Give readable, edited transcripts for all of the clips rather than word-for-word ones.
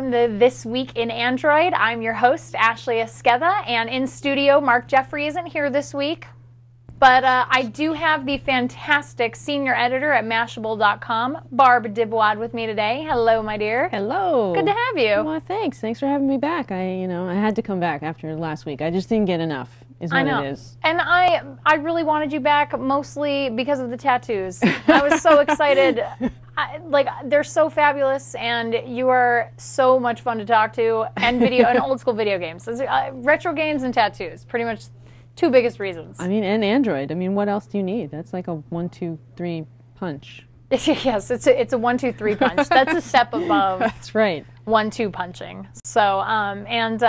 welcome to This Week in Android. I'm your host, Ashley Esqueda, and in studio, Mark Jeffrey isn't here this week. But I do have the fantastic senior editor at Mashable.com, Barb Dibwad, with me today. Hello, my dear. Hello. Good to have you. Well, thanks. Thanks for having me back. I had to come back after last week. I just didn't get enough, is what it is. And I really wanted you back mostly because of the tattoos. I was so excited. They're so fabulous, and you are so much fun to talk to, and old school video games. Retro games and tattoos, pretty much two biggest reasons. I mean, and Android. I mean, what else do you need? That's like a 1, 2, 3 punch. Yes, it's a 1, 2, 3 punch. That's a step above. That's right. 1, 2 punching. So, and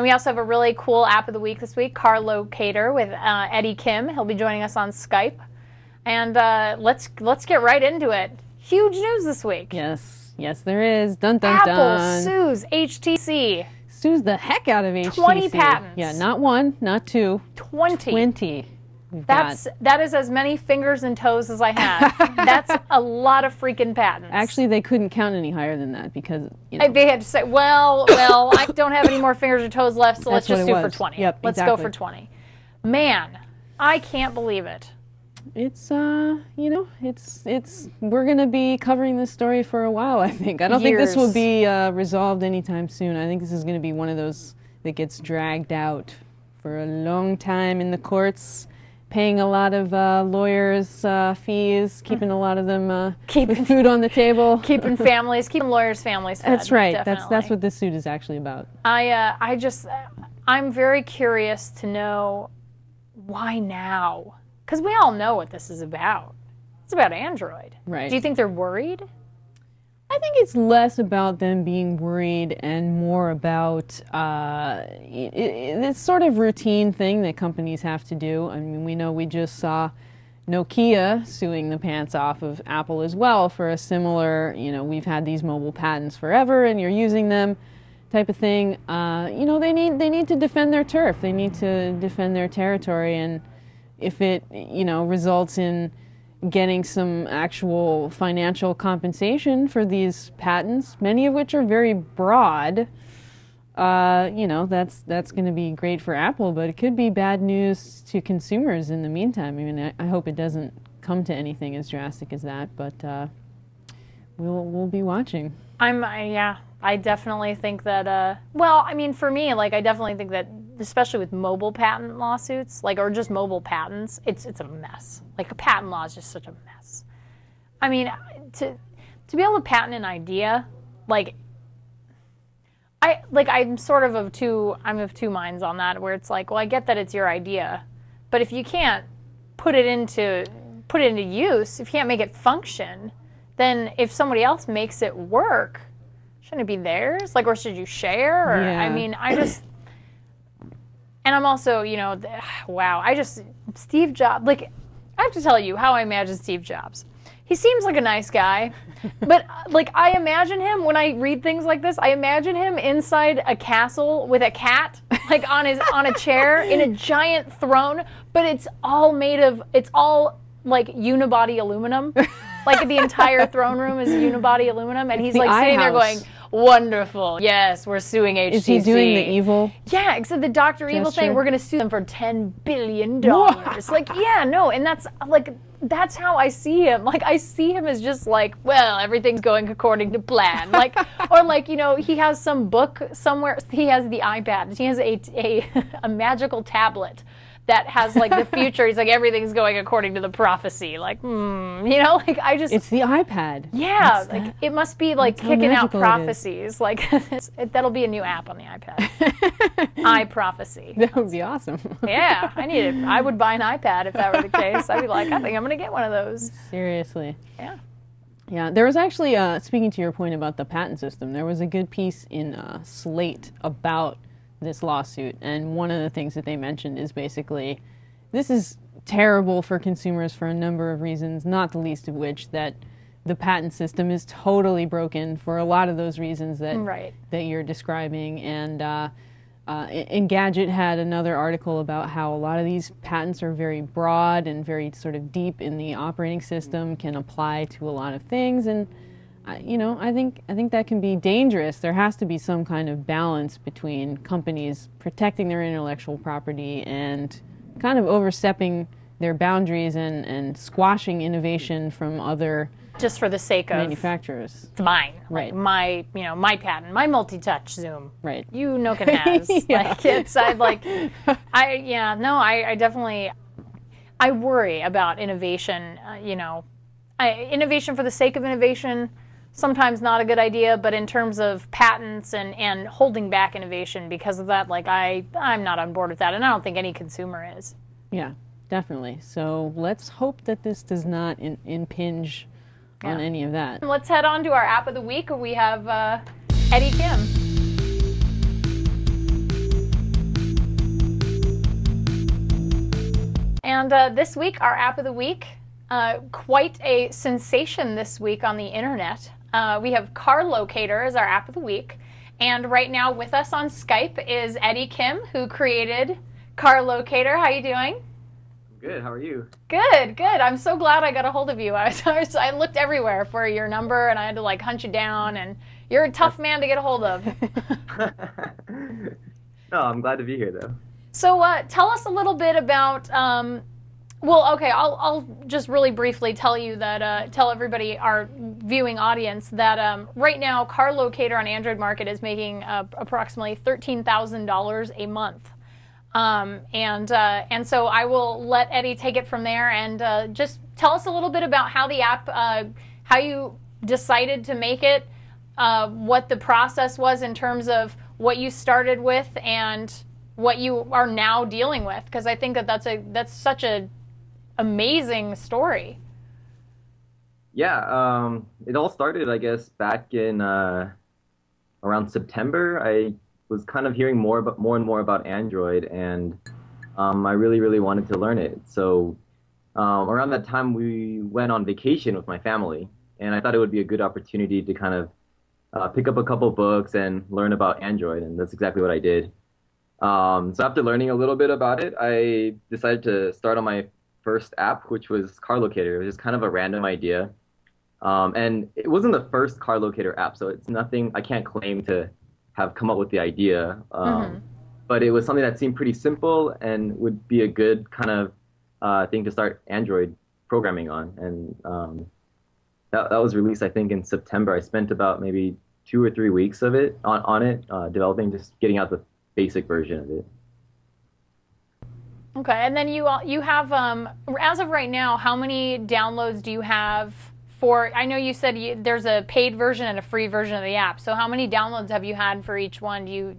we also have a really cool app of the week this week, Car Locator with Eddie Kim. He'll be joining us on Skype, and let's get right into it. Huge news this week. Yes, there is. Dun dun Apple dun. sues HTC. Sues the heck out of HTC. 20 patents. Yeah, not 1, not 2. 20. 20. That is as many fingers and toes as I have. That's a lot of freaking patents. Actually, they couldn't count any higher than that because they had to say, well, I don't have any more fingers or toes left, so let's just do for 20. Yep, let's go for 20. Man, I can't believe it. It's we're gonna be covering this story for a while, I think. I don't think this will be resolved anytime soon. I think this is gonna be one of those that gets dragged out for a long time in the courts, paying a lot of lawyers' fees, keeping a lot of them keeping food on the table, keeping lawyers' families fed. That's right. Definitely. That's what this suit is actually about. I'm very curious to know why now. Because we all know what this is about. It's about Android. Right. Do you think they're worried? I think it's less about them being worried and more about it's sort of routine thing that companies have to do. I mean, we know we just saw Nokia suing the pants off of Apple as well for a similar, we've had these mobile patents forever and you're using them type of thing. They need to defend their turf. They need to defend their territory, and if it, results in getting some actual financial compensation for these patents, many of which are very broad, that's going to be great for Apple, but it could be bad news to consumers in the meantime. I mean, I hope it doesn't come to anything as drastic as that, but we'll be watching. I definitely think that, for me, I definitely think that, especially with mobile patent lawsuits, or just mobile patents, it's a mess. A patent law is just such a mess. I mean, to be able to patent an idea, I'm sort of two minds on that, where it's I get that it's your idea, but if you can't put it into use, if you can't make it function, then if somebody else makes it work, shouldn't it be theirs? Or should you share? Or, yeah. I mean, and I'm also, Steve Jobs, I have to tell you how I imagine Steve Jobs. He seems like a nice guy, but I imagine him, when I read things like this, I imagine him inside a castle with a cat, on a chair in a giant throne, but it's all unibody aluminum. The entire throne room is unibody aluminum, and he's sitting there going, wonderful. Yes, we're suing HTC. Is he doing the evil? Yeah, except the Dr. Evil thing, we're going to sue them for $10 billion. And that's how I see him. I see him as just everything's going according to plan. He has some book somewhere. He has the iPad. He has a magical tablet that has the future. He's everything's going according to the prophecy. It's the iPad. Yeah, it must be kicking out prophecies. That'll be a new app on the iPad. iProphecy. That would be awesome. Yeah, I need it. I would buy an iPad if that were the case. I'd be I think I'm going to get one of those. Seriously. Yeah. Yeah, there was actually, speaking to your point about the patent system, there was a good piece in Slate about this lawsuit, and one of the things that they mentioned is basically this is terrible for consumers for a number of reasons, not the least of which that the patent system is totally broken for a lot of those reasons that you're describing. And Engadget had another article about how a lot of these patents are very broad and very sort of deep in the operating system, can apply to a lot of things, and I think that can be dangerous. There has to be some kind of balance between companies protecting their intellectual property and kind of overstepping their boundaries and squashing innovation from other just for the sake of manufacturers. It's mine, right? Like my patent, my multi-touch zoom, right? You no can has like it's I definitely I worry about innovation. Innovation for the sake of innovation, sometimes not a good idea. But in terms of patents and holding back innovation because of that, like I'm not on board with that, and I don't think any consumer is. Yeah, definitely. So let's hope that this does not impinge on any of that. Let's head on to our app of the week. We have Eddie Kim. And this week, our app of the week, quite a sensation this week on the internet. We have Car Locator as our app of the week. And right now with us on Skype is Eddie Kim, who created Car Locator. How you doing? Good. How are you? Good, good. I'm so glad I got a hold of you. I looked everywhere for your number, and I had to like hunt you down. And you're a tough man to get a hold of. No, I'm glad to be here, though. So tell us a little bit about. Well, okay. I'll just really briefly tell you that tell everybody, our viewing audience, that right now Car Locator on Android Market is making approximately $13,000 a month. And so I will let Eddie take it from there and just tell us a little bit about how the app, how you decided to make it, what the process was in terms of what you started with and what you are now dealing with, because I think that that's such a amazing story. Yeah, it all started, I guess, back in around September. I was kind of hearing more and more about Android, and I really wanted to learn it. So around that time, we went on vacation with my family, and I thought it would be a good opportunity to kind of pick up a couple books and learn about Android, and that's exactly what I did. So after learning a little bit about it, I decided to start on my first app, which was Car Locator. It was just kind of a random idea, and it wasn't the first Car Locator app, so it's nothing. I can't claim to have come up with the idea, but it was something that seemed pretty simple and would be a good kind of thing to start Android programming on. And that was released, I think, in September. I spent about maybe 2 or 3 weeks of it on it, developing, just getting out the basic version of it. Okay, and then you have, as of right now, how many downloads do you have for, I know you said there's a paid version and a free version of the app, so how many downloads have you had for each one,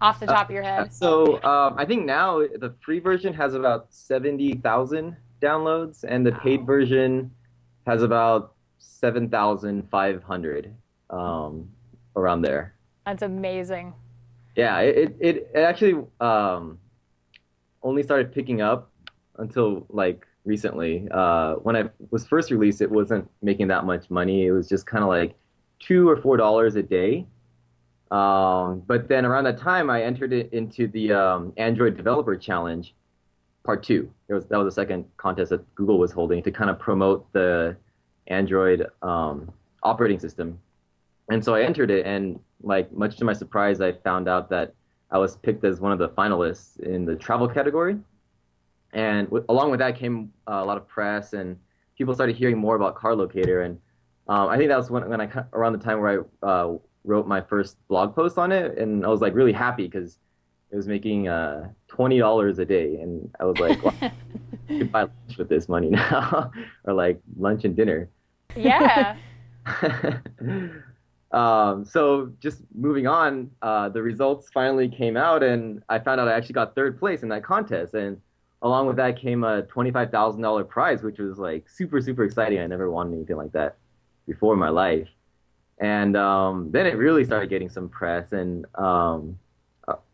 off the top of your head? So I think now the free version has about 70,000 downloads, and the paid version has about 7,500, around there. That's amazing. Yeah, it actually only started picking up until like recently. When I was first released, it wasn't making that much money. It was just kind of like $2 or $4 a day. But then around that time, I entered it into the Android Developer Challenge, Part 2. That was the second contest that Google was holding to kind of promote the Android operating system. And so I entered it, and like much to my surprise, I found out that I was picked as one of the finalists in the travel category. And along with that came a lot of press, and people started hearing more about Car Locator. And I think that was when around the time where I wrote my first blog post on it, and I was like really happy because it was making $20 a day, and I was like, well, I could buy lunch with this money now, or like lunch and dinner. Yeah. So just moving on, the results finally came out, and I found out I actually got third place in that contest. And along with that came a $25,000 prize, which was like super exciting. I never wanted anything like that before in my life. And then it really started getting some press, and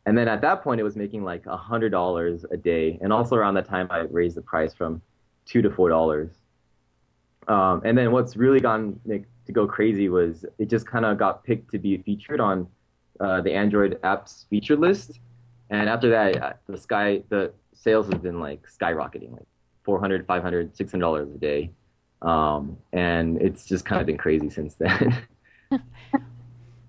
then at that point it was making like $100 a day. And also around that time I raised the price from $2 to $4. And then what's really gone to go crazy was it just kind of got picked to be featured on the Android apps featured list. And after that, the sales has been like skyrocketing, like $400, $500, $600 a day. And it's just kind of been crazy since then.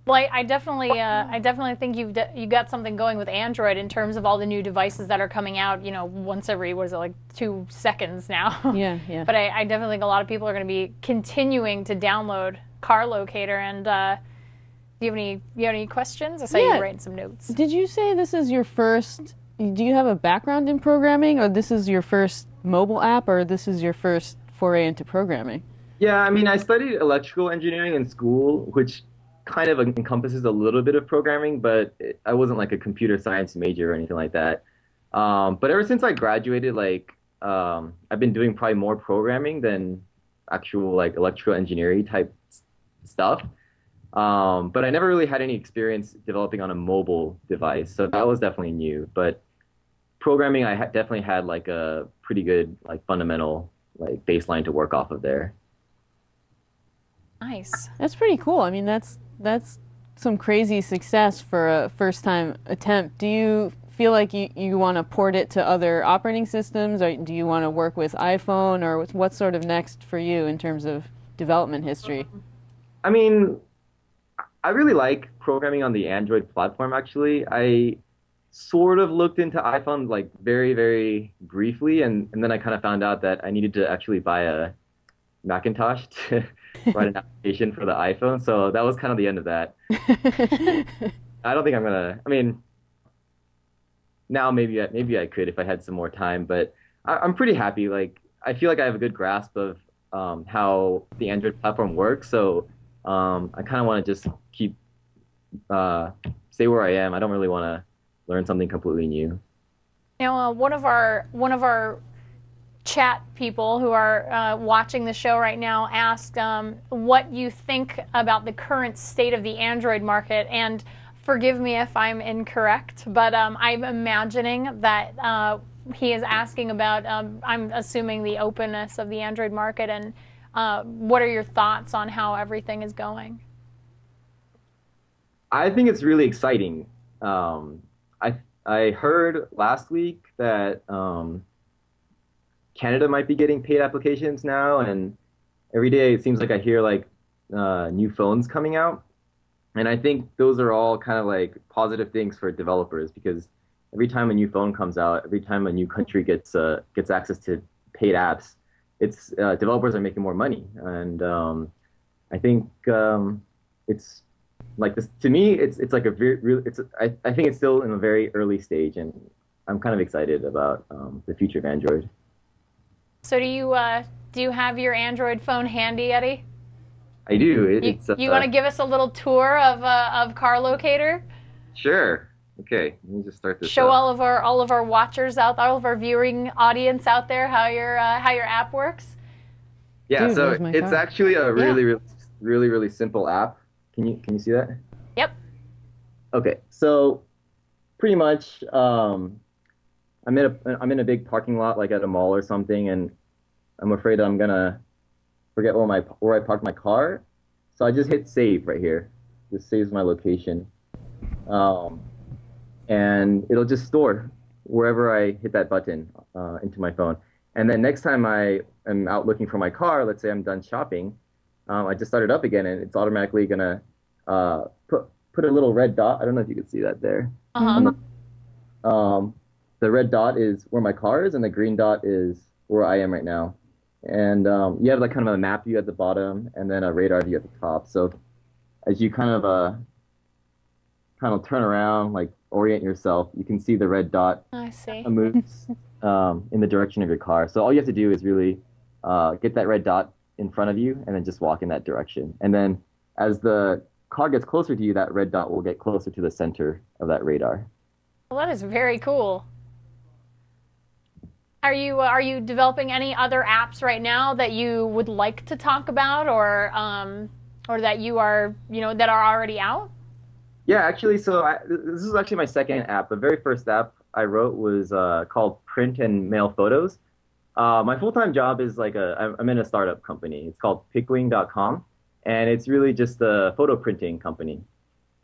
Well, I definitely think you got something going with Android in terms of all the new devices that are coming out. You know, once every what is it like 2 seconds now. Yeah, yeah. But I definitely think a lot of people are going to be continuing to download Car Locator. And do you have any questions? I saw you writing some notes. Did you say this is your first? Do you have a background in programming, or this is your first mobile app, or this is your first foray into programming? Yeah, I mean, I studied electrical engineering in school, which kind of encompasses a little bit of programming, but I wasn't like a computer science major or anything like that. But ever since I graduated, like I've been doing probably more programming than actual like electrical engineering type stuff. But I never really had any experience developing on a mobile device, so that was definitely new. But programming, I definitely had like a pretty good like fundamental like baseline to work off of there. Nice. That's pretty cool. I mean, that's some crazy success for a first time attempt. Do you feel like you want to port it to other operating systems, or do you want to work with iPhone, or what's sort of next for you in terms of development history? I mean, I really like programming on the Android platform, actually. I sort of looked into iPhone like very, very briefly, and then I kind of found out that I needed to actually buy a Macintosh to write an application for the iPhone. So that was kind of the end of that. I don't think I'm gonna, I mean, now maybe I could if I had some more time, but I'm pretty happy. Like, I feel like I have a good grasp of how the Android platform works. So I kind of want to just keep uh, stay where I am. I don't really want to learn something completely new. Now, one of our chat people who are watching the show right now asked what you think about the current state of the Android market. And forgive me if I'm incorrect, but I'm imagining that he is asking about, I'm assuming, the openness of the Android market. And what are your thoughts on how everything is going? I think it's really exciting. I heard last week that Canada might be getting paid applications now, and every day it seems like I hear like new phones coming out, and I think those are all kind of like positive things for developers because every time a new phone comes out, every time a new country gets access to paid apps, it's developers are making more money, and I think it's like this to me. It's like a very real. I think it's still in a very early stage, and I'm kind of excited about the future of Android. So do you have your Android phone handy, Eddie? I do. You want to give us a little tour of Car Locator? Sure. Okay, let me just start this Show up. all of our watchers out, all of our viewing audience out there how your app works. Yeah, Dude, so where's my it's car? actually a really see that? Can you see that? Yep. Okay, so pretty much I'm in a big parking lot like at a mall or something, and I'm afraid I'm gonna forget where I parked my car. So I just hit save right here. This saves my location. Um, and it'll just store wherever I hit that button into my phone. And then next time I am out looking for my car, let's say I'm done shopping, I just start it up again, and it's automatically gonna put a little red dot. I don't know if you can see that there. On Uh-huh. the red dot is where my car is, and the green dot is where I am right now. And you have like kind of a map view at the bottom, and then a radar view at the top. So as you kind of turn around, like orient yourself, you can see the red dot I see. moves in the direction of your car. So all you have to do is really get that red dot in front of you, and then just walk in that direction. And then as the car gets closer to you, that red dot will get closer to the center of that radar. Well, that is very cool. Are you developing any other apps right now that you would like to talk about, or that you are that are already out? Yeah, actually, this is actually my second app. The very first app I wrote was called Print and Mail Photos. My full-time job is I'm in a startup company. It's called Pickwing.com, and it's really just a photo printing company.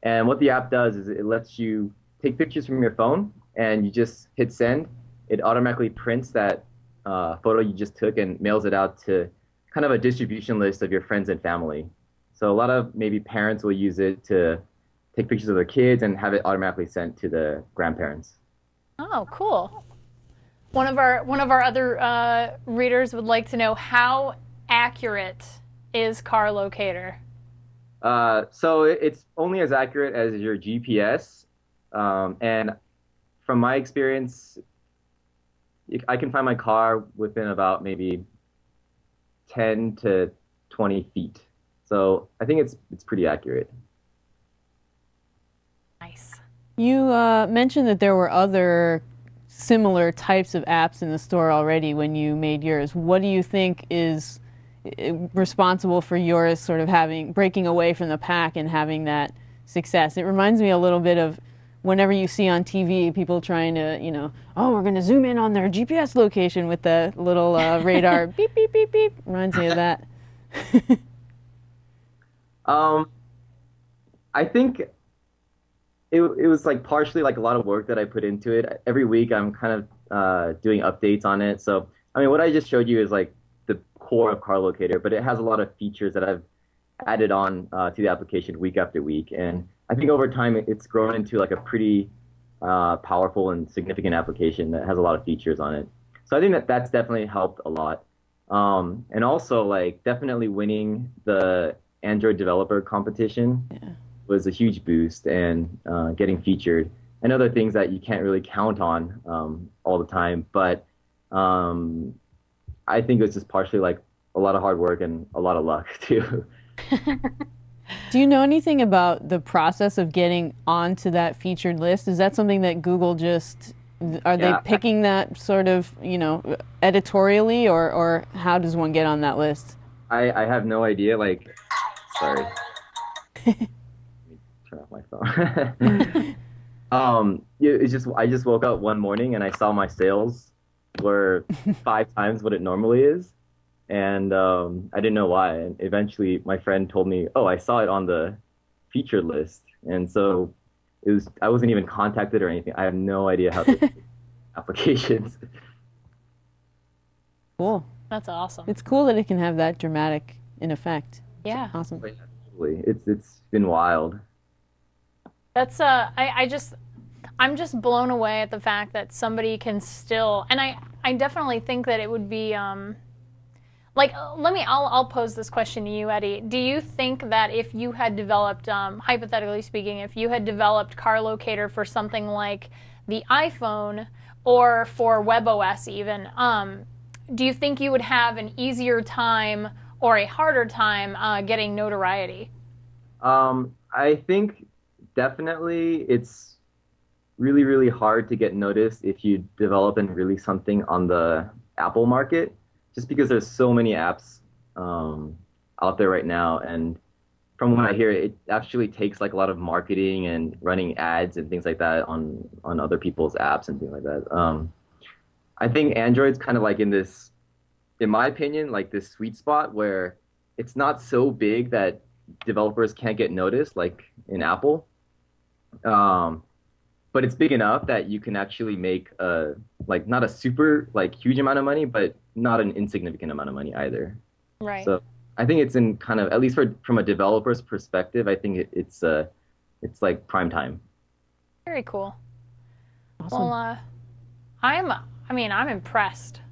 And what the app does is it lets you take pictures from your phone, and you just hit send. It automatically prints that photo you just took and mails it out to kind of a distribution list of your friends and family. So a lot of maybe parents will use it to take pictures of their kids and have it automatically sent to the grandparents. Oh, cool. One of our other readers would like to know, how accurate is Car Locator? So it's only as accurate as your GPS. And from my experience, I can find my car within about maybe 10 to 20 feet. So I think it's pretty accurate. Nice. You mentioned that there were other similar types of apps in the store already when you made yours. What do you think is responsible for yours sort of breaking away from the pack and having that success? It reminds me a little bit of whenever you see on TV people trying to, oh, we're going to zoom in on their GPS location with the little radar beep, beep, beep, beep. Reminds me of that. I think it was like partially like a lot of work that I put into it. Every week I'm kind of doing updates on it. So, I mean, what I just showed you is like the core of Car Locator, but it has a lot of features that I've added on to the application week after week. And I think over time it's grown into like a pretty powerful and significant application that has a lot of features on it. So I think that that's definitely helped a lot. And also like definitely winning the Android developer competition was a huge boost, and getting featured and other things that you can't really count on all the time. But I think it was just partially like a lot of hard work and a lot of luck too. Do you know anything about the process of getting onto that featured list? Is that something that Google are they picking that sort of, editorially, or how does one get on that list? I have no idea. Like, sorry. Let me turn off my phone. It's just I just woke up one morning and I saw my sales were 5 times what it normally is. And I didn't know why. And eventually my friend told me, oh, I saw it on the featured list. And so I wasn't even contacted or anything. I have no idea how to applications. Cool. That's awesome. It's cool that it can have that dramatic in effect. Yeah. Awesome. It's been wild. That's I'm just blown away at the fact that somebody can still, and I definitely think that it would be I'll pose this question to you, Eddie. Do you think that if you had developed, hypothetically speaking, if you had developed Car Locator for something like the iPhone or for WebOS even, do you think you would have an easier time or a harder time getting notoriety? I think definitely it's really, really hard to get noticed if you develop and release something on the Apple market, just because there's so many apps out there right now. And from what I hear, it actually takes like a lot of marketing and running ads and things like that on other people's apps and things like that. I think Android's kind of like in this, in my opinion, like this sweet spot where it's not so big that developers can't get noticed like in Apple. But it's big enough that you can actually make like not a super like huge amount of money, but not an insignificant amount of money either. Right. So I think it's in kind of, at least from a developer's perspective, I think it's like prime time. Very cool. Awesome. Well, I'm impressed.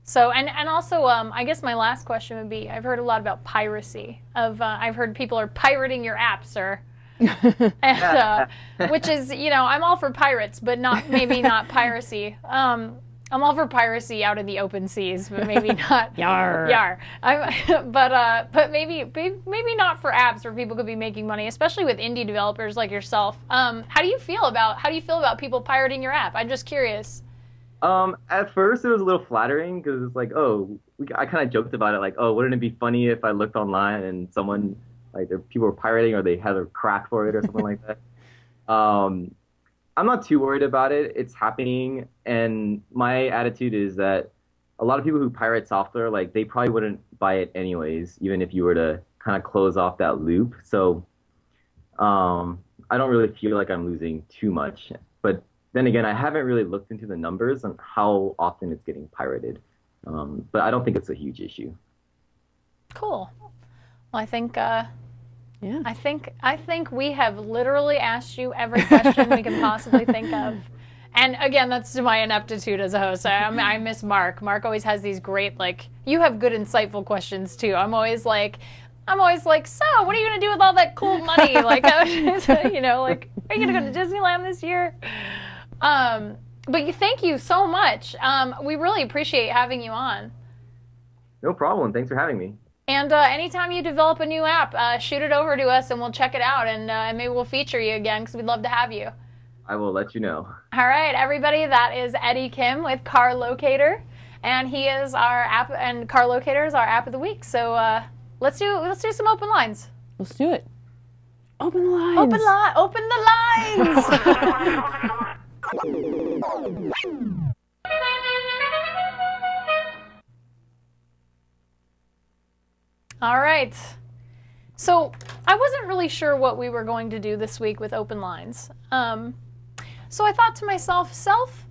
So, and also, I guess my last question would be, I've heard a lot about piracy. I've heard people are pirating your app, sir. And, which is, I'm all for pirates, but maybe not piracy. I'm all for piracy out in the open seas, but maybe not. Yar. Yar. But maybe not for apps where people could be making money, especially with indie developers like yourself. How do you feel about people pirating your app? I'm just curious. At first it was a little flattering because it's like, I kind of joked about it, like, oh, wouldn't it be funny if I looked online and someone, like, people were pirating or they had a crack for it or something like that. I'm not too worried about it. It's happening, and my attitude is that a lot of people who pirate software, like, they probably wouldn't buy it anyways, even if you were to kind of close off that loop. So, I don't really feel like I'm losing too much. But then again, I haven't really looked into the numbers on how often it's getting pirated. But I don't think it's a huge issue. Cool. Well, I think Yeah. I think we have literally asked you every question we can possibly think of. And again, that's to my ineptitude as a host. I miss Mark. Mark always has these great, like, you have good, insightful questions too. I'm always like, so what are you gonna do with all that cool money? Like, you know, like, are you gonna go to Disneyland this year? But thank you so much. We really appreciate having you on. No problem. Thanks for having me. And anytime you develop a new app, shoot it over to us and we'll check it out, and maybe we'll feature you again because we'd love to have you. I will let you know. All right, everybody, that is Eddie Kim with Car Locator, and he is our app, and Car Locator is our app of the week. So let's do some open lines. Let's do it. Open the lines. Open the lines. All right. So I wasn't really sure what we were going to do this week with open lines. So I thought to myself,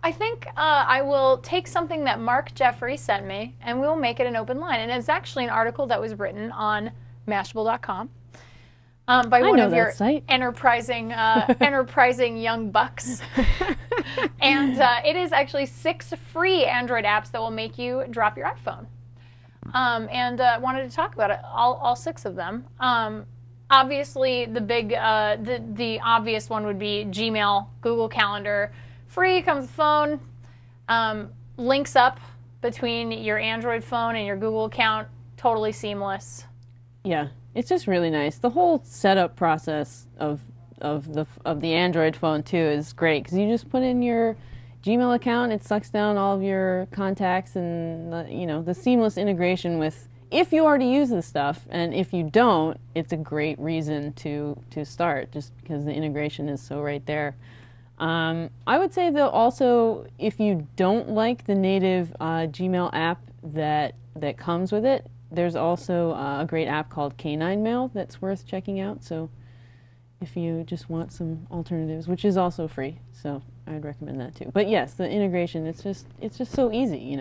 I think I will take something that Mark Jeffrey sent me and we'll make it an open line. And it's actually an article that was written on Mashable.com by one of your enterprising young bucks. And it is actually 6 free Android apps that will make you drop your iPhone. And wanted to talk about it, all 6 of them. Obviously, the big, the obvious one would be Gmail, Google Calendar. Free, comes with phone, links up between your Android phone and your Google account, totally seamless. Yeah, it's just really nice. The whole setup process of the Android phone too is great because you just put in your Gmail account, it sucks down all of your contacts, and the seamless integration with, if you already use this stuff, and if you don't, it's a great reason to start, just because the integration is so right there. I would say though also, if you don't like the native Gmail app that comes with it, there's also a great app called K9 Mail that's worth checking out. So if you just want some alternatives, which is also free, so I'd recommend that too. But yes, the integration, it's just so easy,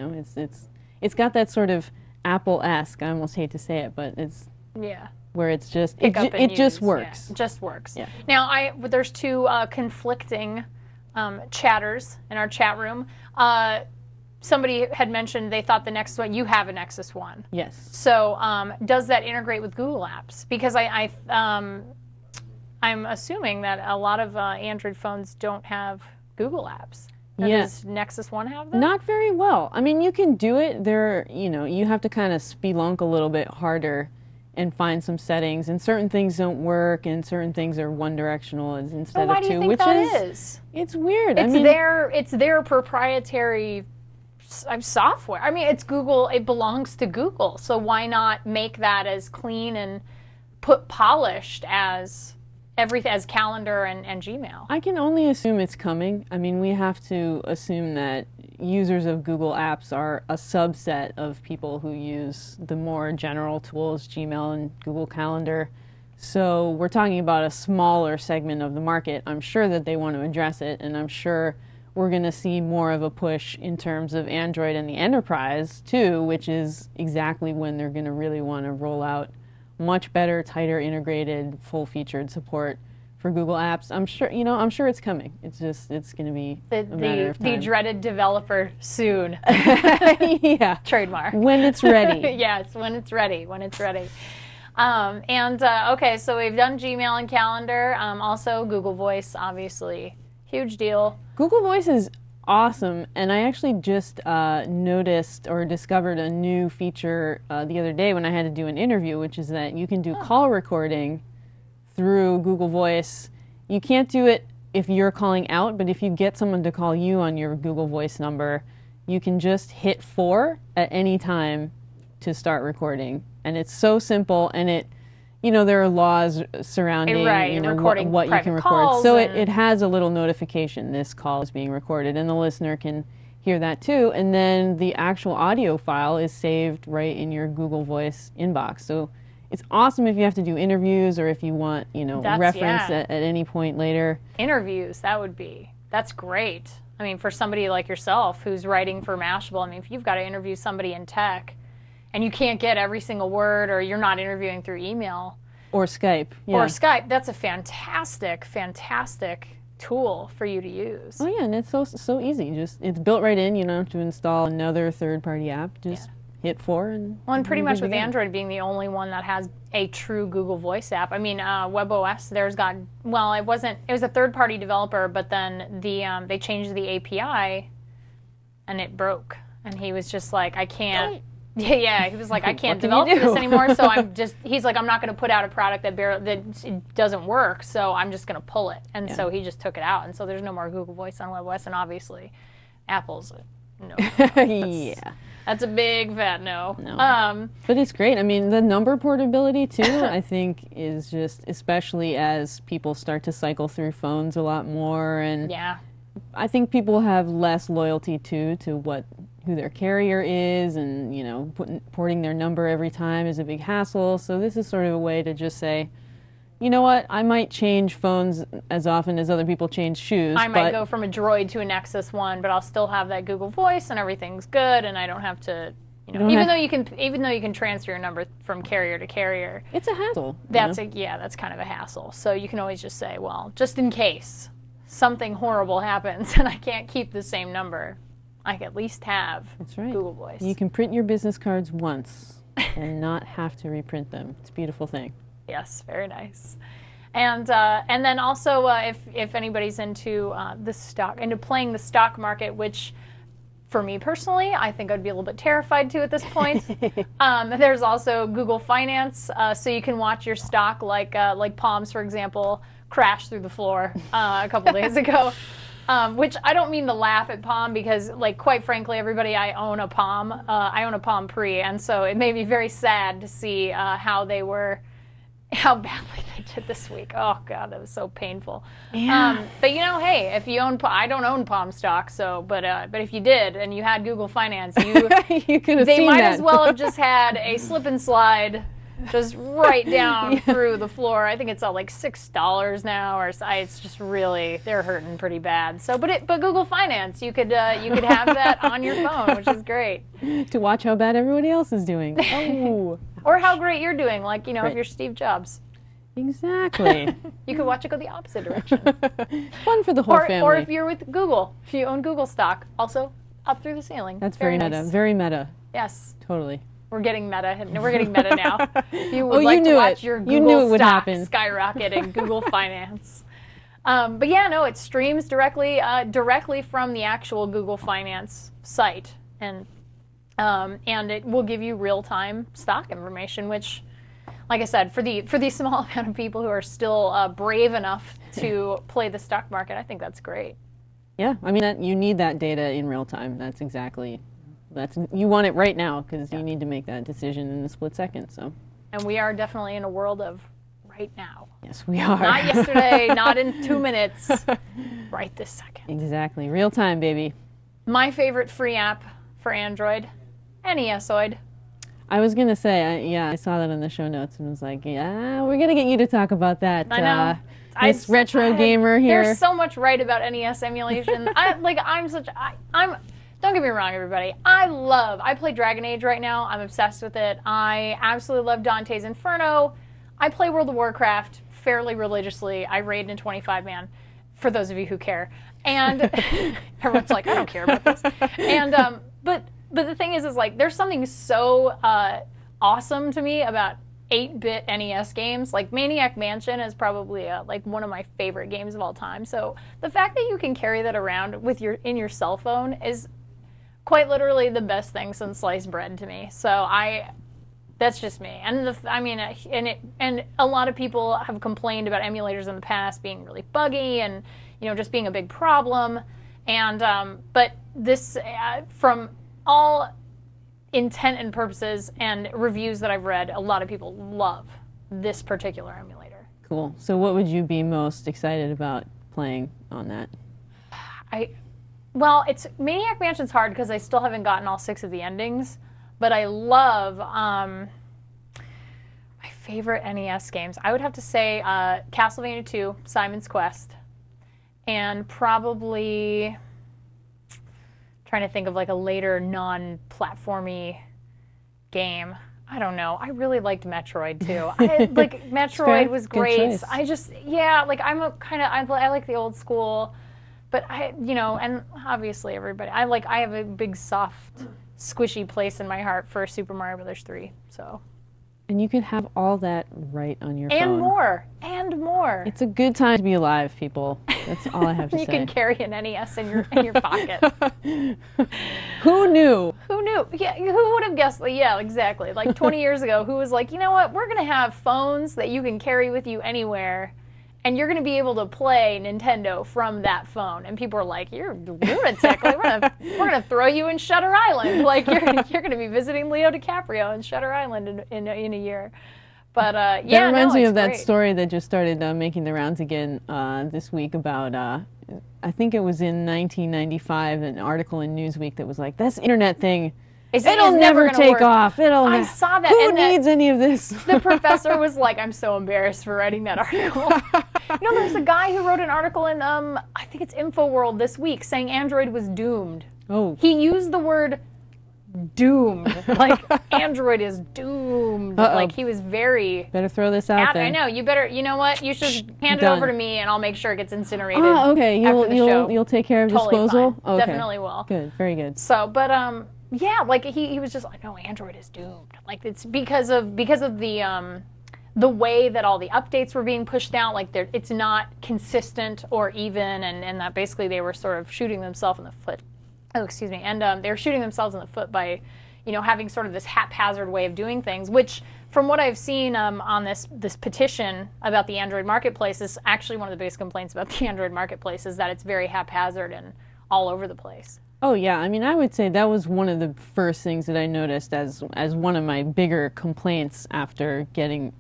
it's got that sort of Apple-esque, I almost hate to say it, but it's where it's just it just works. Yeah, just works. Yeah. Now there's 2 conflicting chatters in our chat room. Somebody had mentioned they thought the Nexus One, you have a Nexus One. Yes. So does that integrate with Google Apps? Because I'm assuming that a lot of Android phones don't have Google Apps. Does Nexus One have them? Not very well. I mean, you can do it. You have to kind of spelunk a little bit harder and find some settings, and certain things don't work, and certain things are one directional instead of 2. Why do you think that is? It's weird. It's their proprietary software. I mean, it's Google. It belongs to Google. So why not make that as clean and polished as everything, as Calendar and Gmail? I can only assume it's coming. I mean, we have to assume that users of Google Apps are a subset of people who use the more general tools, Gmail and Google Calendar. So we're talking about a smaller segment of the market. I'm sure that they want to address it, and I'm sure we're going to see more of a push in terms of Android and the enterprise too, which is exactly when they're going to really want to roll out much better, tighter, integrated, full-featured support for Google Apps. I'm sure it's coming. It's going to be a matter of time. The dreaded developer soon. Yeah. Trademark. When it's ready. Yes, when it's ready. Okay, so we've done Gmail and Calendar. Also, Google Voice, obviously. Huge deal. Google Voice is awesome, and I actually just noticed or discovered a new feature the other day when I had to do an interview, which is that you can do call recording through Google Voice. You can't do it if you're calling out, but if you get someone to call you on your Google Voice number, you can just hit 4 at any time to start recording. And it's so simple, and there are laws surrounding what you can record. So it has a little notification, this call is being recorded, and the listener can hear that too. And then the actual audio file is saved right in your Google Voice inbox. So it's awesome if you have to do interviews or if you want, reference at any point later. Interviews, that's great. I mean, for somebody like yourself who's writing for Mashable, I mean, if you've got to interview somebody in tech and you can't get every single word, or you're not interviewing through email. Or Skype. Yeah. Or Skype. That's a fantastic, fantastic tool for you to use. Oh yeah, and it's so easy. Just it's built right in. You don't have to install another third-party app. Just hit 4 and. Well, and pretty much with Android being the only one that has a true Google Voice app. I mean, WebOS, it was a third-party developer, but then they changed the API, and it broke. And he was just like, I can't. Yeah, he was like, I can't develop this anymore, so he's like, I'm not going to put out a product that doesn't work, so I'm just going to pull it. And so he just took it out, and so there's no more Google Voice on WebOS, and obviously, Apple's no. That's a big fat no. But it's great. I mean, the number portability, too, I think is just, especially as people start to cycle through phones a lot more, and I think people have less loyalty, to who their carrier is, and porting their number every time is a big hassle. So this is sort of a way to just say, you know what, I might change phones as often as other people change shoes. I might go from a Droid to a Nexus 1, but I'll still have that Google Voice and everything's good, and I don't have to, even though you can transfer your number from carrier to carrier. It's a hassle. That's kind of a hassle. So you can always just say, well, just in case something horrible happens and I can't keep the same number, I can at least have Google Voice. You can print your business cards once and not have to reprint them. It's a beautiful thing. Yes, very nice. And then also, if anybody's into playing the stock market, which for me personally, I think I'd be a little bit terrified to at this point. There's also Google Finance, so you can watch your stock, like Palms, for example, crash through the floor a couple days ago. Which I don't mean to laugh at Palm, because, quite frankly, everybody, I own a Palm. I own a Palm Pre, and so it made me very sad to see how badly they did this week. Oh God, that was so painful. Yeah. But hey, if you own, I don't own Palm stock, so but if you did and you had Google Finance, you could have they might as well have just had a slip and slide. Just right down through the floor. I think it's all like $6 now, or it's just really, they're hurting pretty bad. So, but Google Finance, you could have that on your phone, which is great. To watch how bad everybody else is doing. Oh. Or how great you're doing, if you're Steve Jobs. Exactly. You could watch it go the opposite direction. Fun for the whole family. Or if you're with Google, if you own Google stock, also up through the ceiling. That's very meta. Nice. Very meta. Yes. Totally. We're getting meta. We're getting meta now. If you would like to watch your Google stock skyrocket in Google Finance. But it streams directly from the actual Google Finance site, and it will give you real-time stock information, which, like I said, for the small amount of people who are still brave enough to play the stock market, I think that's great. Yeah, I mean, you need that data in real time. That's exactly. You want it right now, because you need to make that decision in a split second. So. And we are definitely in a world of right now. Yes, we are. Not yesterday, not in 2 minutes, right this second. Exactly, real time, baby. My favorite free app for Android, NESoid. I was gonna say, I saw that in the show notes and was like, we're gonna get you to talk about that. I know. This retro gamer here. There's so much right about NES emulation. Don't get me wrong, everybody. I play Dragon Age right now. I'm obsessed with it. I absolutely love Dante's Inferno. I play World of Warcraft fairly religiously. I raid in 25-man, for those of you who care. And everyone's like, I don't care about this. And but the thing is there's something so awesome to me about 8-bit NES games. Maniac Mansion is probably one of my favorite games of all time. So the fact that you can carry that around in your cell phone is quite literally the best thing since sliced bread to me. So that's just me. And and a lot of people have complained about emulators in the past being really buggy and just being a big problem. And but this from all intent and purposes and reviews that I've read, a lot of people love this particular emulator. Cool. So what would you be most excited about playing on that? Well, Maniac Mansion's hard because I still haven't gotten all 6 of the endings, but I love my favorite NES games. I would have to say Castlevania 2, Simon's Quest, and probably trying to think of a later non-platformy game. I don't know. I really liked Metroid too. Metroid was great. I just, like I'm I like the old school, but and obviously everybody, I have a big soft, squishy place in my heart for Super Mario Brothers 3. So. And you can have all that right on your phone. And more. It's a good time to be alive, people. That's all I have to say. You can carry an NES in your pocket. Who knew? Who knew? Yeah, who would have guessed? Yeah, exactly. Like 20 years ago, who was like, you know what? We're going to have phones that you can carry with you anywhere, and you're going to be able to play Nintendo from that phone. And people are like, you're a lunatic. Like, we're gonna throw you in Shutter Island. Like you're going to be visiting Leo DiCaprio in Shutter Island in a year. But that reminds me of great. that story that just started making the rounds again this week about I think it was in 1995, an article in Newsweek that was like, this internet thing, it'll never take off. I saw that. Who needs any of this? The professor was like, I'm so embarrassed for writing that article. There's a guy who wrote an article in, I think it's InfoWorld this week, saying Android was doomed. Oh. He used the word doomed. Like, Android is doomed. Uh-oh. Like, he was very... Better throw this out there. I know. You know what? You should hand it over to me, and I'll make sure it gets incinerated. Oh, okay. You'll take care of totally disposal? Fine. Okay. Definitely will. Good. Very good. So, but, yeah, like, he was just like, no, Android is doomed. Like, it's because of the way that all the updates were being pushed out, like it's not consistent or even, and that basically they were sort of shooting themselves in the foot. Oh, excuse me. And they were shooting themselves in the foot by, having sort of this haphazard way of doing things, which, from what I've seen on this petition about the Android marketplace, is actually one of the biggest complaints about the Android marketplace is that it's very haphazard and all over the place. Oh yeah, I mean, I would say that was one of the first things that I noticed as one of my bigger complaints after getting,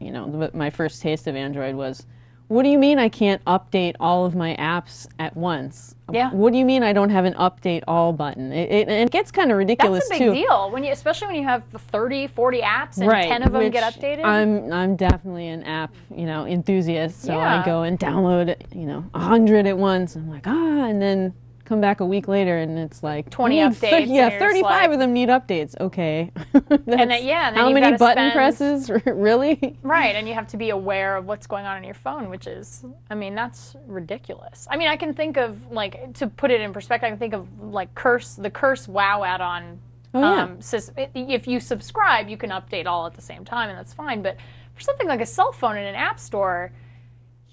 my first taste of Android was, what do you mean I can't update all of my apps at once? Yeah. What do you mean I don't have an update all button? It gets kind of ridiculous too. That's a big deal, especially when you have 30, 40 apps and 10 of them get updated. I'm definitely an app, enthusiast, so I go and download, 100 at once. I'm like, and then come back a week later and it's like 20 updates. 35 of them need updates. Okay. and then how many button presses? Really? Right, and you have to be aware of what's going on your phone, which is, that's ridiculous. I can think of, to put it in perspective, I can think of the Curse WoW add-on. If you subscribe, you can update all at the same time, and that's fine. But for something like a cell phone in an app store,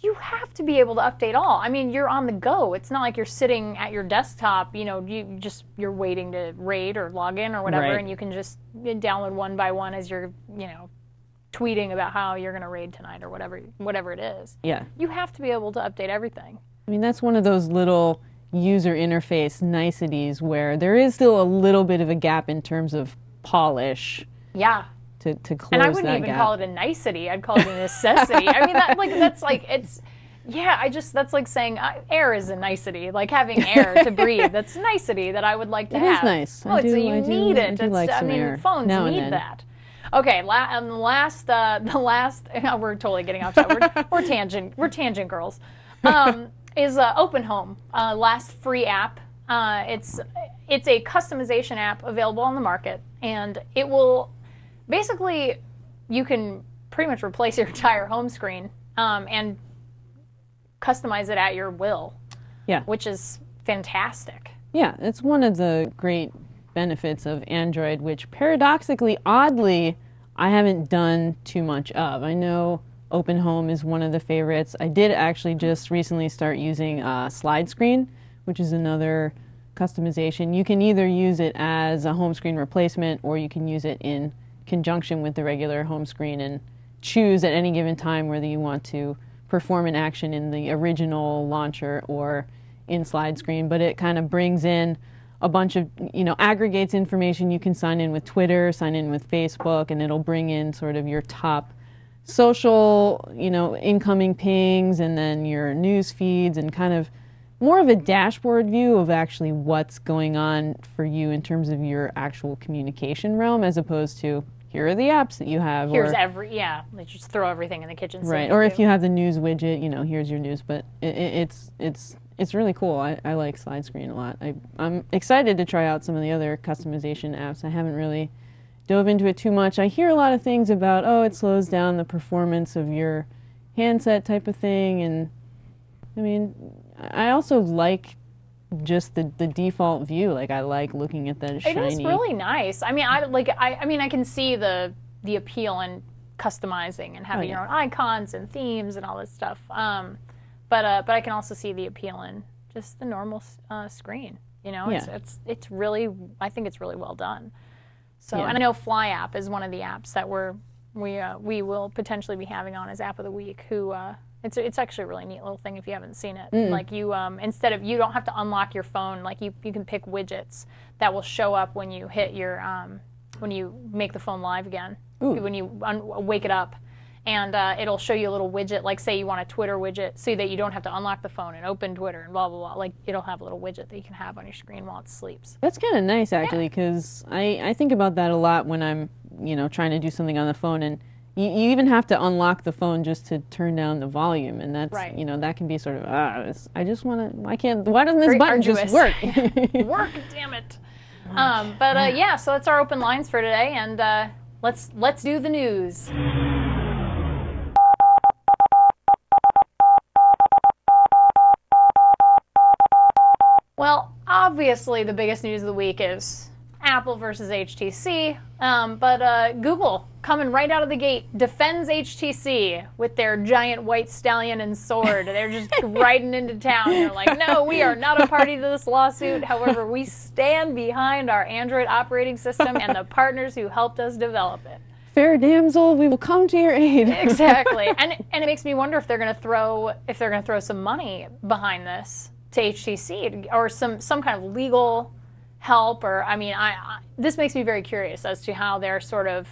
you have to be able to update all. You're on the go. It's not like you're sitting at your desktop, you're waiting to raid or log in or whatever, and you can just download one by one as you're, tweeting about how you're going to raid tonight or whatever it is. Yeah. You have to be able to update everything. That's one of those little user interface niceties where there is still a little bit of a gap in terms of polish. Yeah. To close that gap. And I wouldn't even call it a nicety. I'd call it a necessity. That's like saying air is a nicety. Like having air to breathe. That's a nicety that I would like to have. It is nice. You need it. Like phones need that. Okay, and the last, we're totally getting off topic. We're tangent girls. Is Open Home, last free app. It's a customization app available on the market, and it will. Basically, you can pretty much replace your entire home screen and customize it at your will. Yeah. Which is fantastic. Yeah, it's one of the great benefits of Android, which paradoxically, oddly, I haven't done too much of. I know Open Home is one of the favorites. I did actually just recently start using Slide Screen, which is another customization. You can either use it as a home screen replacement or you can use it in conjunction with the regular home screen and choose at any given time whether you want to perform an action in the original launcher or in Slide Screen. But it kind of brings in a bunch of, aggregates information. You can sign in with Twitter, sign in with Facebook, and it'll bring in sort of your top social, incoming pings and then your news feeds and kind of more of a dashboard view of actually what's going on for you in terms of your actual communication realm, as opposed to here are the apps that you have. Here's they just throw everything in the kitchen sink. Right, or if you have the news widget, here's your news. But it's really cool. I like Slide Screen a lot. I'm excited to try out some of the other customization apps. I haven't really dove into it too much. I hear a lot of things about, oh, it slows down the performance of your handset type of thing, and I mean, I also like just the default view. Like, I like looking at that shiny. It is really nice. I mean, I can see the appeal in customizing and having your own icons and themes and all this stuff. But I can also see the appeal in just the normal screen. You know, it's really, I think it's really well done. So, and I know TWiA is one of the apps that we will potentially be having on as App of the Week. It's actually a really neat little thing if you haven't seen it. Like you, instead of, you don't have to unlock your phone. Like you can pick widgets that will show up when you hit your, when you make the phone live again. When you wake it up. And it'll show you a little widget, like say you want a Twitter widget, so that you don't have to unlock the phone and open Twitter and blah, blah, blah. Like, it'll have a little widget that you can have on your screen while it sleeps. That's kind of nice, actually, because I think about that a lot when I'm, you know, trying to do something on the phone. And you even have to unlock the phone just to turn down the volume. And that's, you know, that can be sort of, I just want to, why doesn't this button just work? Work, damn it. Yeah, so that's our open lines for today. And let's do the news. Well, obviously the biggest news of the week is Apple versus HTC, but Google, coming right out of the gate, defends HTC with their giant white stallion and sword. They're just riding into town. They're like, no, we are not a party to this lawsuit. However, we stand behind our Android operating system and the partners who helped us develop it. Fair damsel, we will come to your aid. Exactly, and it makes me wonder if they're going to throw some money behind this to HTC, or some kind of legal help, or I mean, this makes me very curious as to how they're sort of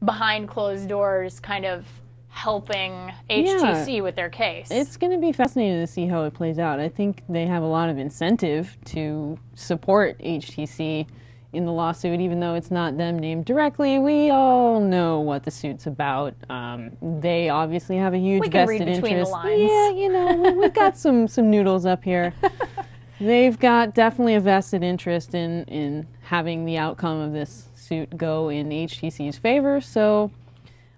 behind closed doors kind of helping HTC with their case. It's going to be fascinating to see how it plays out. I think they have a lot of incentive to support HTC in the lawsuit, even though it's not them named directly. We all know what the suit's about. They obviously have a huge vested interest. We can read between the lines. Yeah, you know, we've got some noodles up here. They've got definitely a vested interest in having the outcome of this suit go in HTC's favor. So,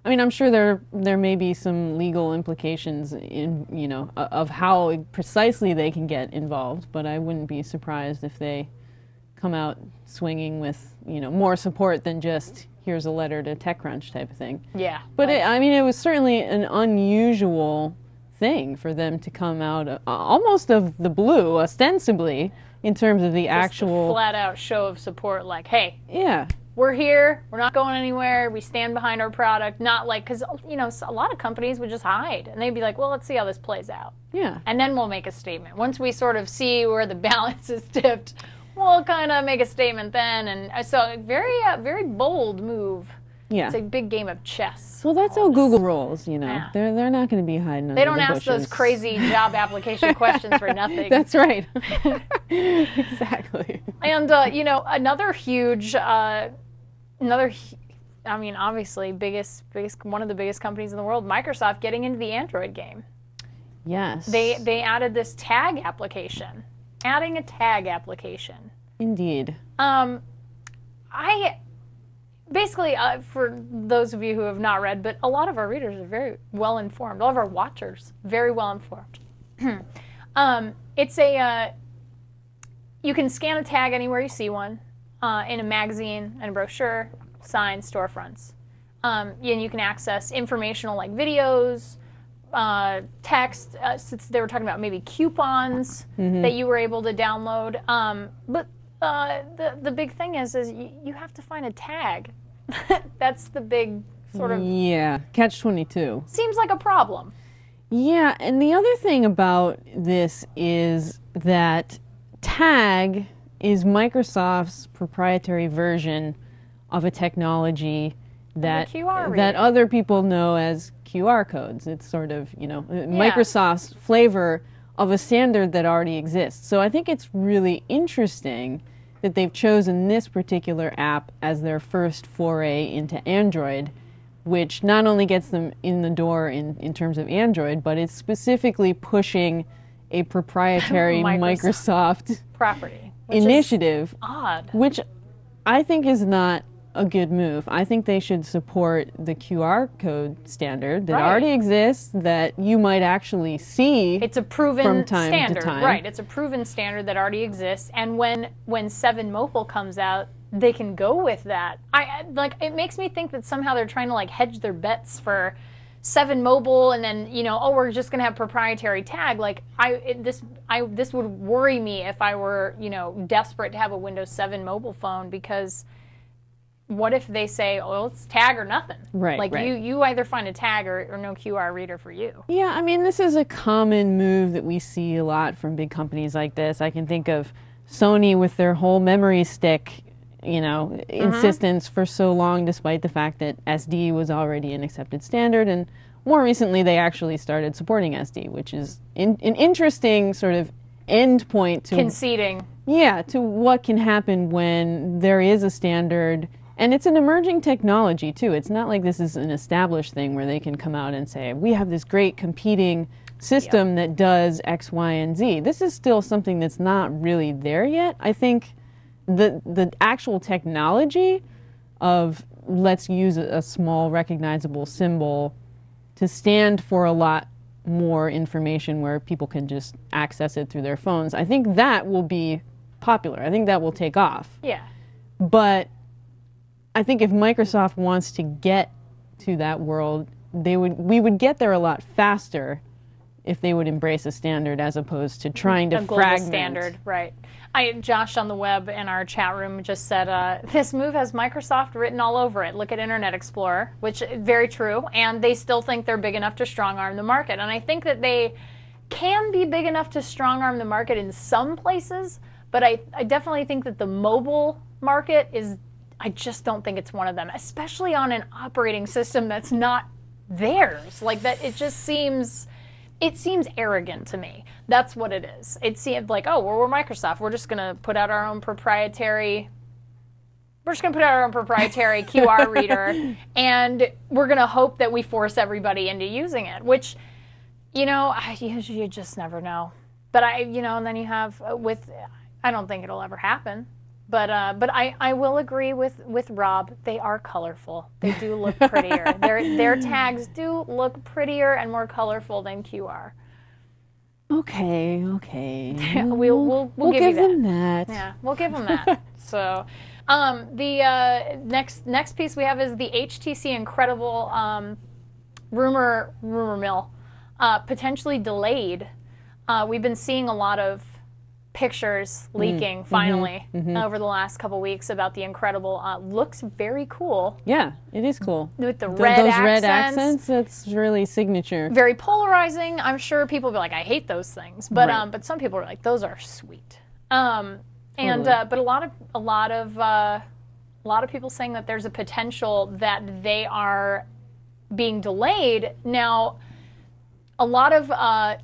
I mean, I'm sure there may be some legal implications in, you know, of how precisely they can get involved, but I wouldn't be surprised if they come out swinging with, you know, more support than just here's a letter to TechCrunch type of thing. Yeah. But I mean, it was certainly an unusual thing for them to come out almost of the blue, ostensibly, in terms of the just actual flat-out show of support. Like, hey, yeah, we're here. We're not going anywhere. We stand behind our product. Not like, because, you know, a lot of companies would just hide and they'd be like, well, let's see how this plays out. Yeah. And then we'll make a statement once we sort of see where the balance is tipped. We'll kind of make a statement then, and so very bold move. Yeah, it's a big game of chess. Well, that's how Google rolls, you know. Yeah. They're not going to be hiding. They don't ask those crazy job application questions for nothing. That's right. Exactly. And you know, another huge, I mean, obviously, biggest one of the biggest companies in the world, Microsoft, getting into the Android game. Yes. They added this tag application. Adding a tag application. Indeed. Basically, for those of you who have not read, but a lot of our readers are very well informed. All of our watchers, very well informed. It's you can scan a tag anywhere you see one, in a magazine, and a brochure, signs, storefronts. And you can access informational like videos, text, since they were talking about maybe coupons that you were able to download. But the big thing is you have to find a tag. That's the big sort of... Yeah, catch-22. Seems like a problem. Yeah, and the other thing about this is that tag is Microsoft's proprietary version of a technology that other people know as QR codes. It's sort of, you know, Microsoft's flavor of a standard that already exists. So I think it's really interesting that they've chosen this particular app as their first foray into Android, which not only gets them in the door in terms of Android, but it's specifically pushing a proprietary Microsoft property initiative, odd. Which I think is not a good move. I think they should support the QR code standard that Right. already exists, that you might actually see. It's a proven from time standard, to time. right? It's a proven standard that already exists, and when 7 Mobile comes out, they can go with that. It makes me think that somehow they're trying to like hedge their bets for 7 Mobile, and then we're just gonna have proprietary tag. Like this would worry me if I were desperate to have a Windows 7 mobile phone, because what if they say, oh, it's tag or nothing? Right. Like right. you either find a tag or no QR reader for you. Yeah, I mean, this is a common move that we see a lot from big companies like this. I can think of Sony with their whole memory stick, insistence for so long, despite the fact that SD was already an accepted standard. And more recently, they actually started supporting SD, which is an interesting sort of end point to Conceding. Yeah, to what can happen when there is a standard. And it's an emerging technology, too. It's not like this is an established thing where they can come out and say, we have this great competing system that does X, Y, and Z. This is still something that's not really there yet. I think the actual technology of let's use a small recognizable symbol to stand for a lot more information where people can just access it through their phones, I think that will be popular. I think that will take off. Yeah. But I think if Microsoft wants to get to that world, we would get there a lot faster if they would embrace a standard as opposed to trying to a global fragment. standard, right? Josh on the web in our chat room just said, this move has Microsoft written all over it. Look at Internet Explorer, which is very true, and they still think they're big enough to strong-arm the market. And I think that they can be big enough to strong-arm the market in some places, but I definitely think that the mobile market I just don't think it's one of them, especially on an operating system that's not theirs. Like that, it seems arrogant to me. That's what it is. It seemed like, oh, we're Microsoft. We're just going to put out our own proprietary QR reader, and we're going to hope that we force everybody into using it, which, you just never know. But and then you have I don't think it'll ever happen. But I will agree with Rob. They are colorful. They do look prettier. Their tags do look prettier and more colorful than QR. Okay. We'll give you them that. Yeah, we'll give them that. So, the next piece we have is the HTC Incredible rumor mill, potentially delayed. We've been seeing a lot of pictures leaking finally over the last couple weeks about the Incredible. Looks very cool. Yeah, it is cool. With those red red accents, that's really signature. Very polarizing. I'm sure people will be like, I hate those things, but Right. But some people are like, those are sweet. But a lot of people saying that there's a potential that they are being delayed now. A lot of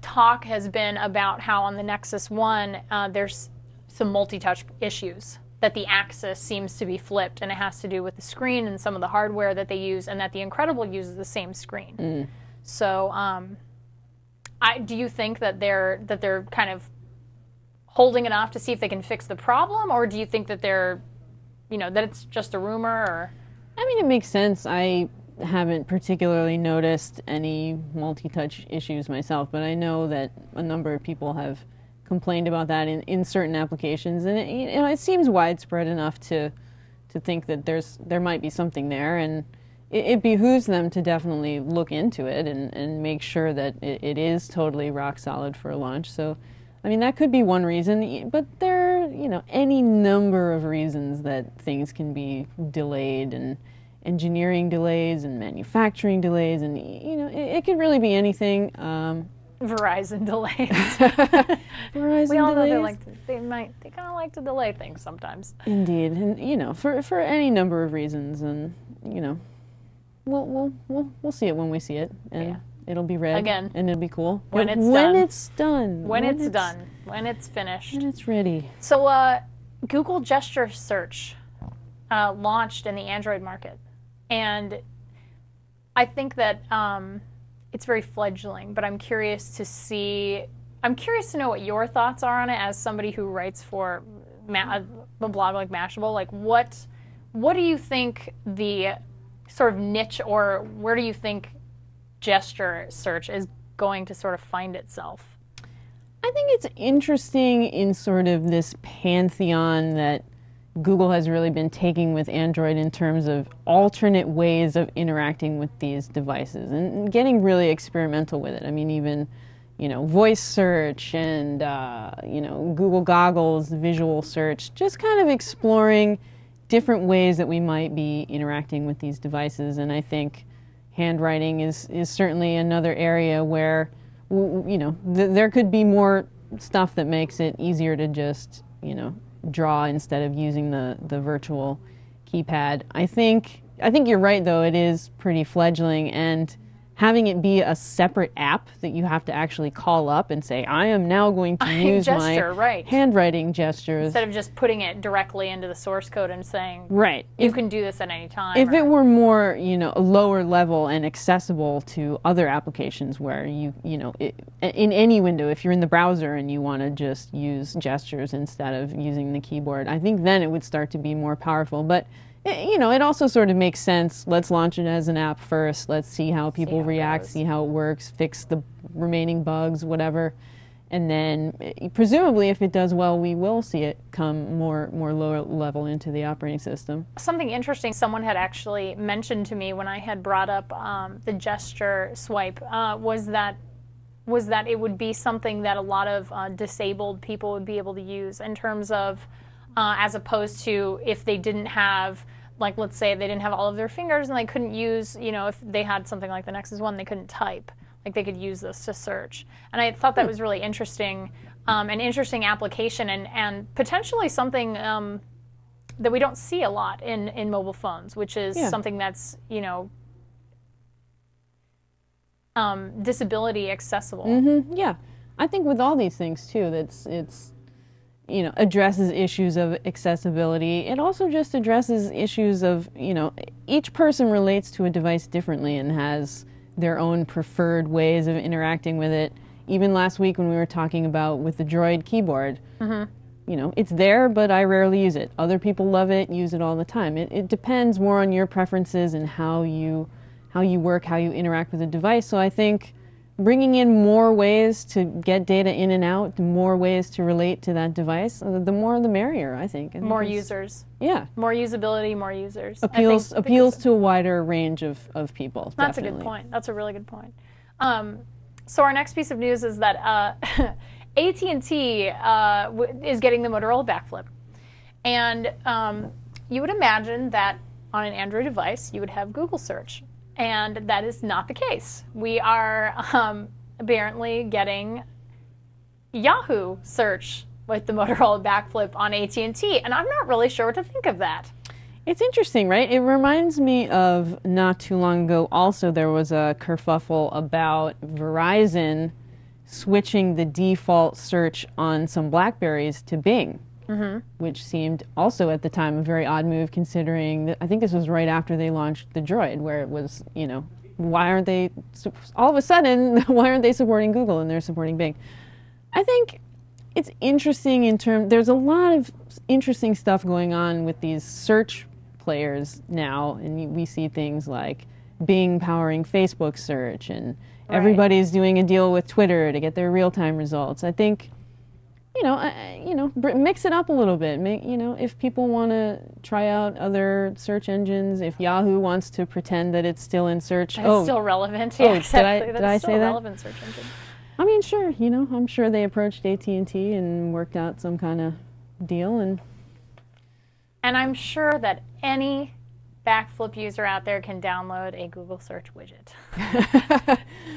talk has been about how on the Nexus 1 there's some multi-touch issues, that the axis seems to be flipped, and it has to do with the screen and some of the hardware that they use, and that the Incredible uses the same screen. So do you think that they're kind of holding it off to see if they can fix the problem, or do you think that that it's just a rumor? Or I mean, it makes sense. I haven't particularly noticed any multi-touch issues myself, but I know that a number of people have complained about that in certain applications, and it seems widespread enough to think that there might be something there, and it behooves them to definitely look into it and make sure that it is totally rock solid for a launch. So, I mean, that could be one reason, but there are any number of reasons that things can be delayed, and engineering delays and manufacturing delays, and it could really be anything. Verizon delays. Verizon we all know delays. they kind of like to delay things sometimes. Indeed, and for any number of reasons, and we'll see it when we see it, and it'll be red again, and it'll be cool when it's done. When it's finished, when it's ready. So Google Gesture Search launched in the Android market, and I think that it's very fledgling, but I'm curious to know what your thoughts are on it as somebody who writes for a blog like Mashable. Like, what what do you think the sort of niche, or where do you think gesture search is going to sort of find itself? I think it's interesting in sort of this pantheon that Google has really been taking with Android in terms of alternate ways of interacting with these devices and getting really experimental with it. I mean, even, you know, voice search and, you know, Google Goggles, visual search, just kind of exploring different ways that we might be interacting with these devices. And I think handwriting is certainly another area where, you know, there could be more stuff that makes it easier to just, you know, draw instead of using the virtual keypad. I think you're right, though. It is pretty fledgling, and having it be a separate app that you have to actually call up and say, I am now going to use my handwriting gestures. Instead of just putting it directly into the source code and saying, right, you can do this at any time. If it were more, you know, lower level and accessible to other applications where in any window, if you're in the browser and you want to just use gestures instead of using the keyboard, I think then it would start to be more powerful. But you know, it also sort of makes sense. Let's launch it as an app first. Let's see how people react, see how it works, fix the remaining bugs, whatever. And then, presumably, if it does well, we will see it come more lower level into the operating system. Something interesting someone had actually mentioned to me when I had brought up the gesture swipe was that it would be something that a lot of disabled people would be able to use in terms of as opposed to if they didn't have, like, let's say they didn't have all of their fingers and they couldn't use, you know, if they had something like the Nexus 1, they couldn't type. Like, they could use this to search. And I thought that was really interesting, an interesting application, and potentially something that we don't see a lot in mobile phones, which is something that's, you know, disability accessible. Mm-hmm. Yeah. I think with all these things, too, it's you know, addresses issues of accessibility. It also just addresses issues of, you know, each person relates to a device differently and has their own preferred ways of interacting with it. Even last week when we were talking about with the Droid keyboard, you know, it's there, but I rarely use it. Other people love it, use it all the time. It depends more on your preferences and how you work, how you interact with the device. So I think bringing in more ways to get data in and out, more ways to relate to that device, the more the merrier, I think. More users. Yeah. More usability, more users. Appeals to a wider range of people. That's definitely. A good point. That's a really good point. So our next piece of news is that AT&T is getting the Motorola backflip. And you would imagine that on an Android device, you would have Google search. And that is not the case. We are apparently getting Yahoo search with the Motorola backflip on AT&T, and I'm not really sure what to think of that. It's interesting, right? It reminds me of not too long ago also there was a kerfuffle about Verizon switching the default search on some BlackBerries to Bing. Which seemed also at the time a very odd move considering that I think this was right after they launched the Droid, where it was, you know, why aren't they, all of a sudden, why aren't they supporting Google and they're supporting Bing? I think it's interesting in terms, there's a lot of interesting stuff going on with these search players now, and we see things like Bing powering Facebook search, and everybody's doing a deal with Twitter to get their real-time results. I think, you know, mix it up a little bit. You know, if people want to try out other search engines, if Yahoo wants to pretend that it's still in search, it's still relevant. Yeah, exactly. Did I say that? Relevant search engine. I mean, sure. You know, I'm sure they approached AT&T and worked out some kind of deal, and I'm sure that any backflip user out there can download a Google search widget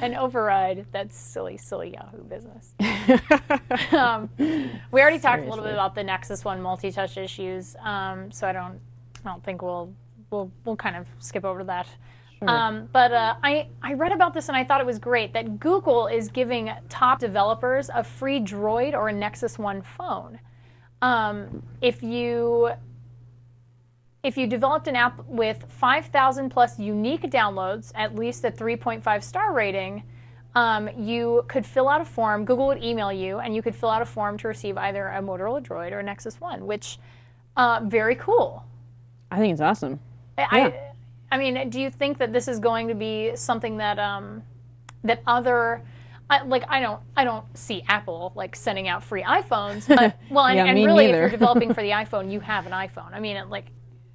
and override that silly Yahoo business. We already talked a little bit about the Nexus 1 multi-touch issues, so I don't think we'll kind of skip over that. Sure. But I read about this and I thought it was great that Google is giving top developers a free Droid or a Nexus 1 phone. If you developed an app with 5,000 plus unique downloads, at least a 3.5 star rating, you could fill out a form. Google would email you, and you could fill out a form to receive either a Motorola Droid or a Nexus 1, which very cool. I think it's awesome. I mean, do you think that this is going to be something that that other I don't see Apple like sending out free iPhones, but well, and really, neither. if you're developing for the iPhone, you have an iPhone. I mean,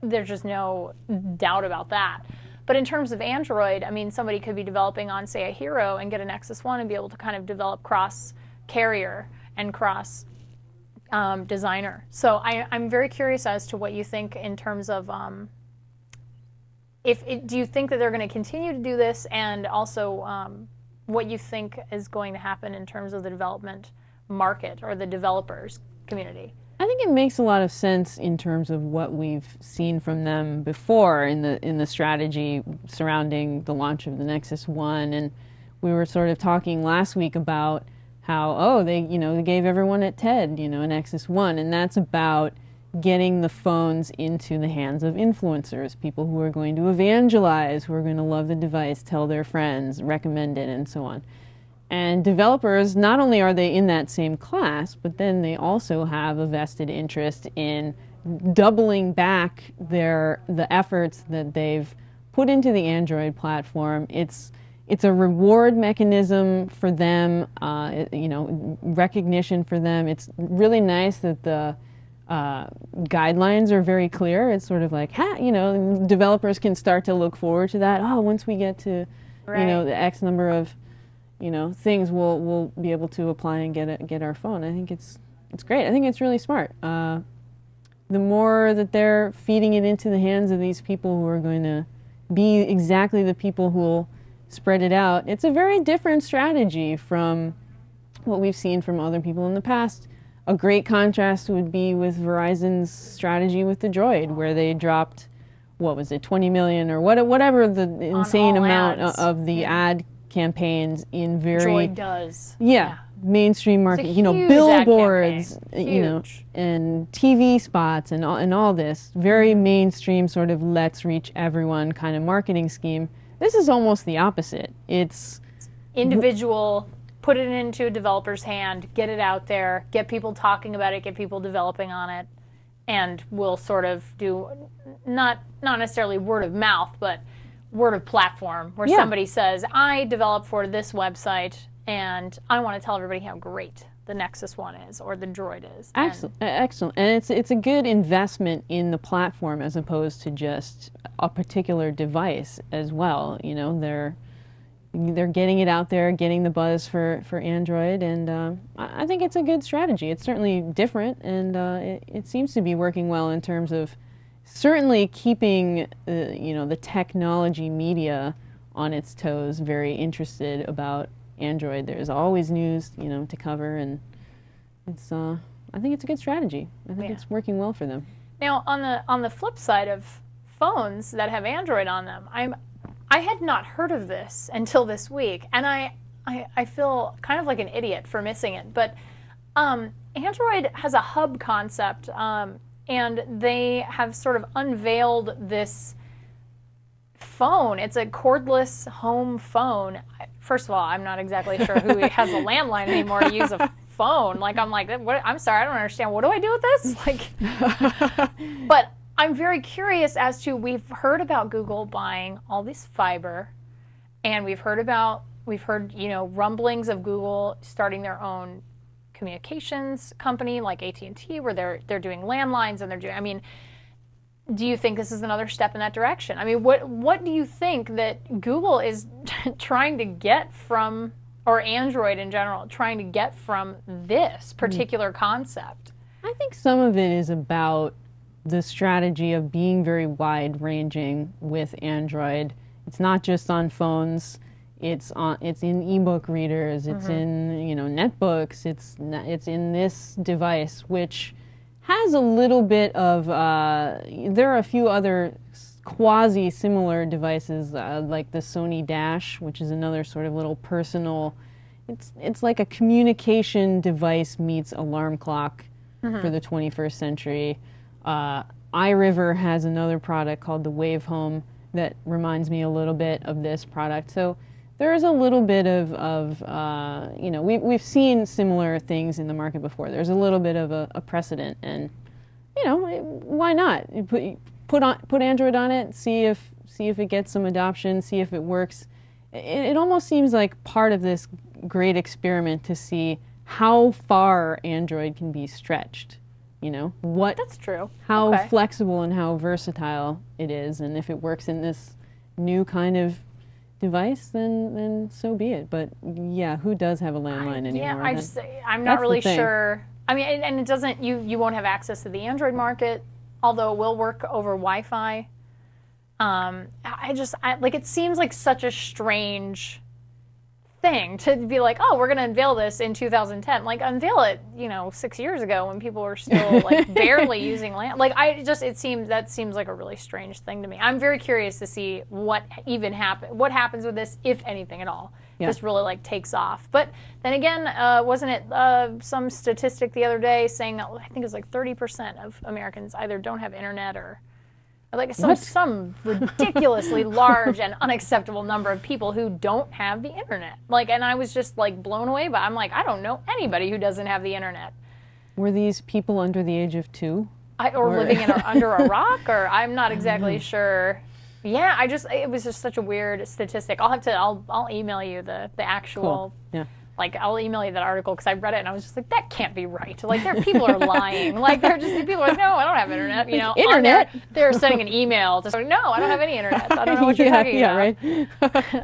there's just no doubt about that. But in terms of Android, I mean, somebody could be developing on, say, a Hero and get a Nexus 1 and be able to kind of develop cross-carrier and cross-designer. So I'm very curious as to what you think in terms of do you think that they're going to continue to do this, and also what you think is going to happen in terms of the development market or the developers community? I think it makes a lot of sense in terms of what we've seen from them before in the strategy surrounding the launch of the Nexus 1, and we were sort of talking last week about how they gave everyone at TED a Nexus 1, and that's about getting the phones into the hands of influencers, people who are going to evangelize, who are going to love the device, tell their friends, recommend it, and so on. And developers, not only are they in that same class, but then they also have a vested interest in doubling back the efforts that they've put into the Android platform. It's a reward mechanism for them, recognition for them. It's really nice that the guidelines are very clear. It's sort of like, developers can start to look forward to that. Oh, once we get to, the X number of things, we'll be able to apply and get our phone. I think it's great. I think it's really smart. The more that they're feeding it into the hands of these people who are going to be exactly the people who will spread it out, it's a very different strategy from what we've seen from other people in the past. A great contrast would be with Verizon's strategy with the Droid, where they dropped, what was it, 20 million or whatever the insane amount of the ad campaigns in very Droid does. Yeah, mainstream market, billboards, and TV spots and all this very mainstream sort of let's reach everyone kind of marketing scheme. This is almost the opposite. It's individual, put it into a developer's hand, get it out there, get people talking about it, get people developing on it, and we'll sort of do not necessarily word of mouth, but word of platform, where somebody says, I developed for this website and I want to tell everybody how great the Nexus 1 is or the Droid is. Excellent. And it's a good investment in the platform as opposed to just a particular device as well. They're getting it out there, getting the buzz for Android, and I think it's a good strategy. It's certainly different, and it seems to be working well in terms of certainly keeping the technology media on its toes, very interested about Android. There's always news to cover, and it's I think it's a good strategy. I think it's working well for them. Now on the flip side of phones that have Android on them, I had not heard of this until this week, and I feel kind of like an idiot for missing it, but Android has a hub concept, and they have sort of unveiled this phone. It's a cordless home phone. First of all, I'm not exactly sure who has a landline anymore to use a phone. I'm sorry, I don't understand. What do I do with this? But I'm very curious as to, we've heard about Google buying all this fiber, and we've heard rumblings of Google starting their own communications company like AT&T, where they're doing landlines, and they're doing, I mean, do you think this is another step in that direction? I mean, what do you think that Google is trying to get from, or Android in general, trying to get from this particular concept? I think some of it is about the strategy of being very wide-ranging with Android. It's not just on phones. It's in ebook readers. It's in netbooks. It's in this device, which has a little bit of. There are a few other quasi-similar devices like the Sony Dash, which is another sort of little personal. It's like a communication device meets alarm clock for the 21st century. iRiver has another product called the Wave Home that reminds me a little bit of this product. So there is a little bit of we've seen similar things in the market before. There's a little bit of a precedent, and why not? put Android on it, see if it gets some adoption, see if it works. It almost seems like part of this great experiment to see how far Android can be stretched. You know, That's true. How flexible and how versatile it is, and if it works in this new kind of device, then so be it. But yeah, who does have a landline anymore? Yeah, I'm not really sure. I mean, and it doesn't. You won't have access to the Android market, although it will work over Wi-Fi. Like, it seems like such a strange thing to be like, oh, we're going to unveil this in 2010. Like, unveil it, 6 years ago when people were still like barely using land. Like, that seems like a really strange thing to me. I'm very curious to see what happens with this, if anything at all. Yeah. This really like takes off. But then again, wasn't it some statistic the other day saying that I think it was like 30% of Americans either don't have internet or like some ridiculously large and unacceptable number of people who don't have the internet. Like, and I was just like blown away by. I'm like, I don't know anybody who doesn't have the internet. Were these people under the age of 2? Or living under a rock? Or I'm not exactly sure. Yeah, it was just such a weird statistic. I'll email you the actual. Cool. Yeah. Like, I'll email you that article because I read it and I was just like, that can't be right. Like, people are lying. Like, people are like, no, I don't have internet. Internet? They're sending an email to say, no, I don't have any internet. I don't know what you're talking about. Right.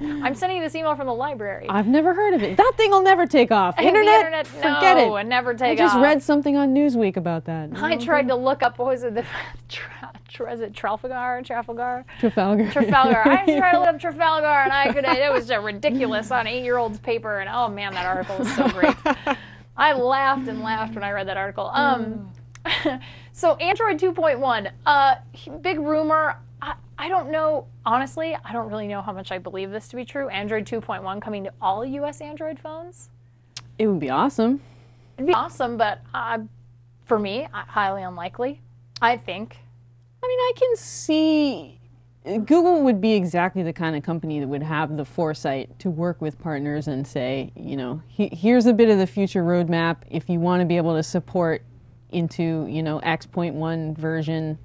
I'm sending you this email from the library. I've never heard of it. That thing will never take off. Internet, forget it. Never take off. I just read something on Newsweek about that. I tried to look up, what was it, is it Trafalgar? Trafalgar. I tried to look up Trafalgar, and it was just ridiculous on 8-year-old's paper, and oh man, that article was so great. I laughed and laughed when I read that article. So Android 2.1, big rumor. I don't know, honestly, I don't really know how much I believe this to be true. Android 2.1 coming to all US Android phones? It would be awesome. It'd be awesome, but for me, highly unlikely, I think. I mean, I can see Google would be exactly the kind of company that would have the foresight to work with partners and say, here's a bit of the future roadmap. If you want to be able to support into, X.1 version,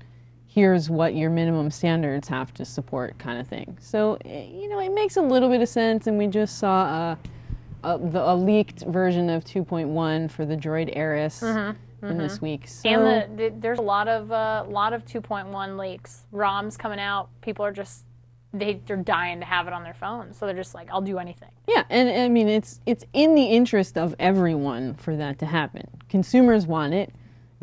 here's what your minimum standards have to support, kind of thing. So, it makes a little bit of sense, and we just saw a leaked version of 2.1 for the Droid Ares. In this week. So. And there's a lot of 2.1 leaks. ROMs coming out. People are just they're dying to have it on their phone. So they're just like, I'll do anything. Yeah, and I mean it's in the interest of everyone for that to happen. Consumers want it.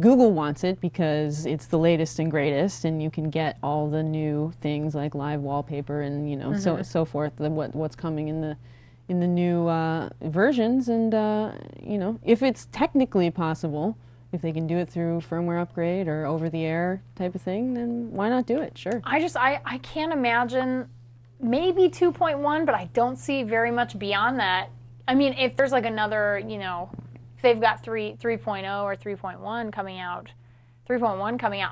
Google wants it because it's the latest and greatest, and you can get all the new things like live wallpaper and so forth. What's coming in the new versions, and if it's technically possible. If they can do it through firmware upgrade or over-the-air type of thing, then why not do it? Sure. I can't imagine maybe 2.1, but I don't see very much beyond that. I mean, if there's like another, if they've got 3.0 or 3.1 coming out,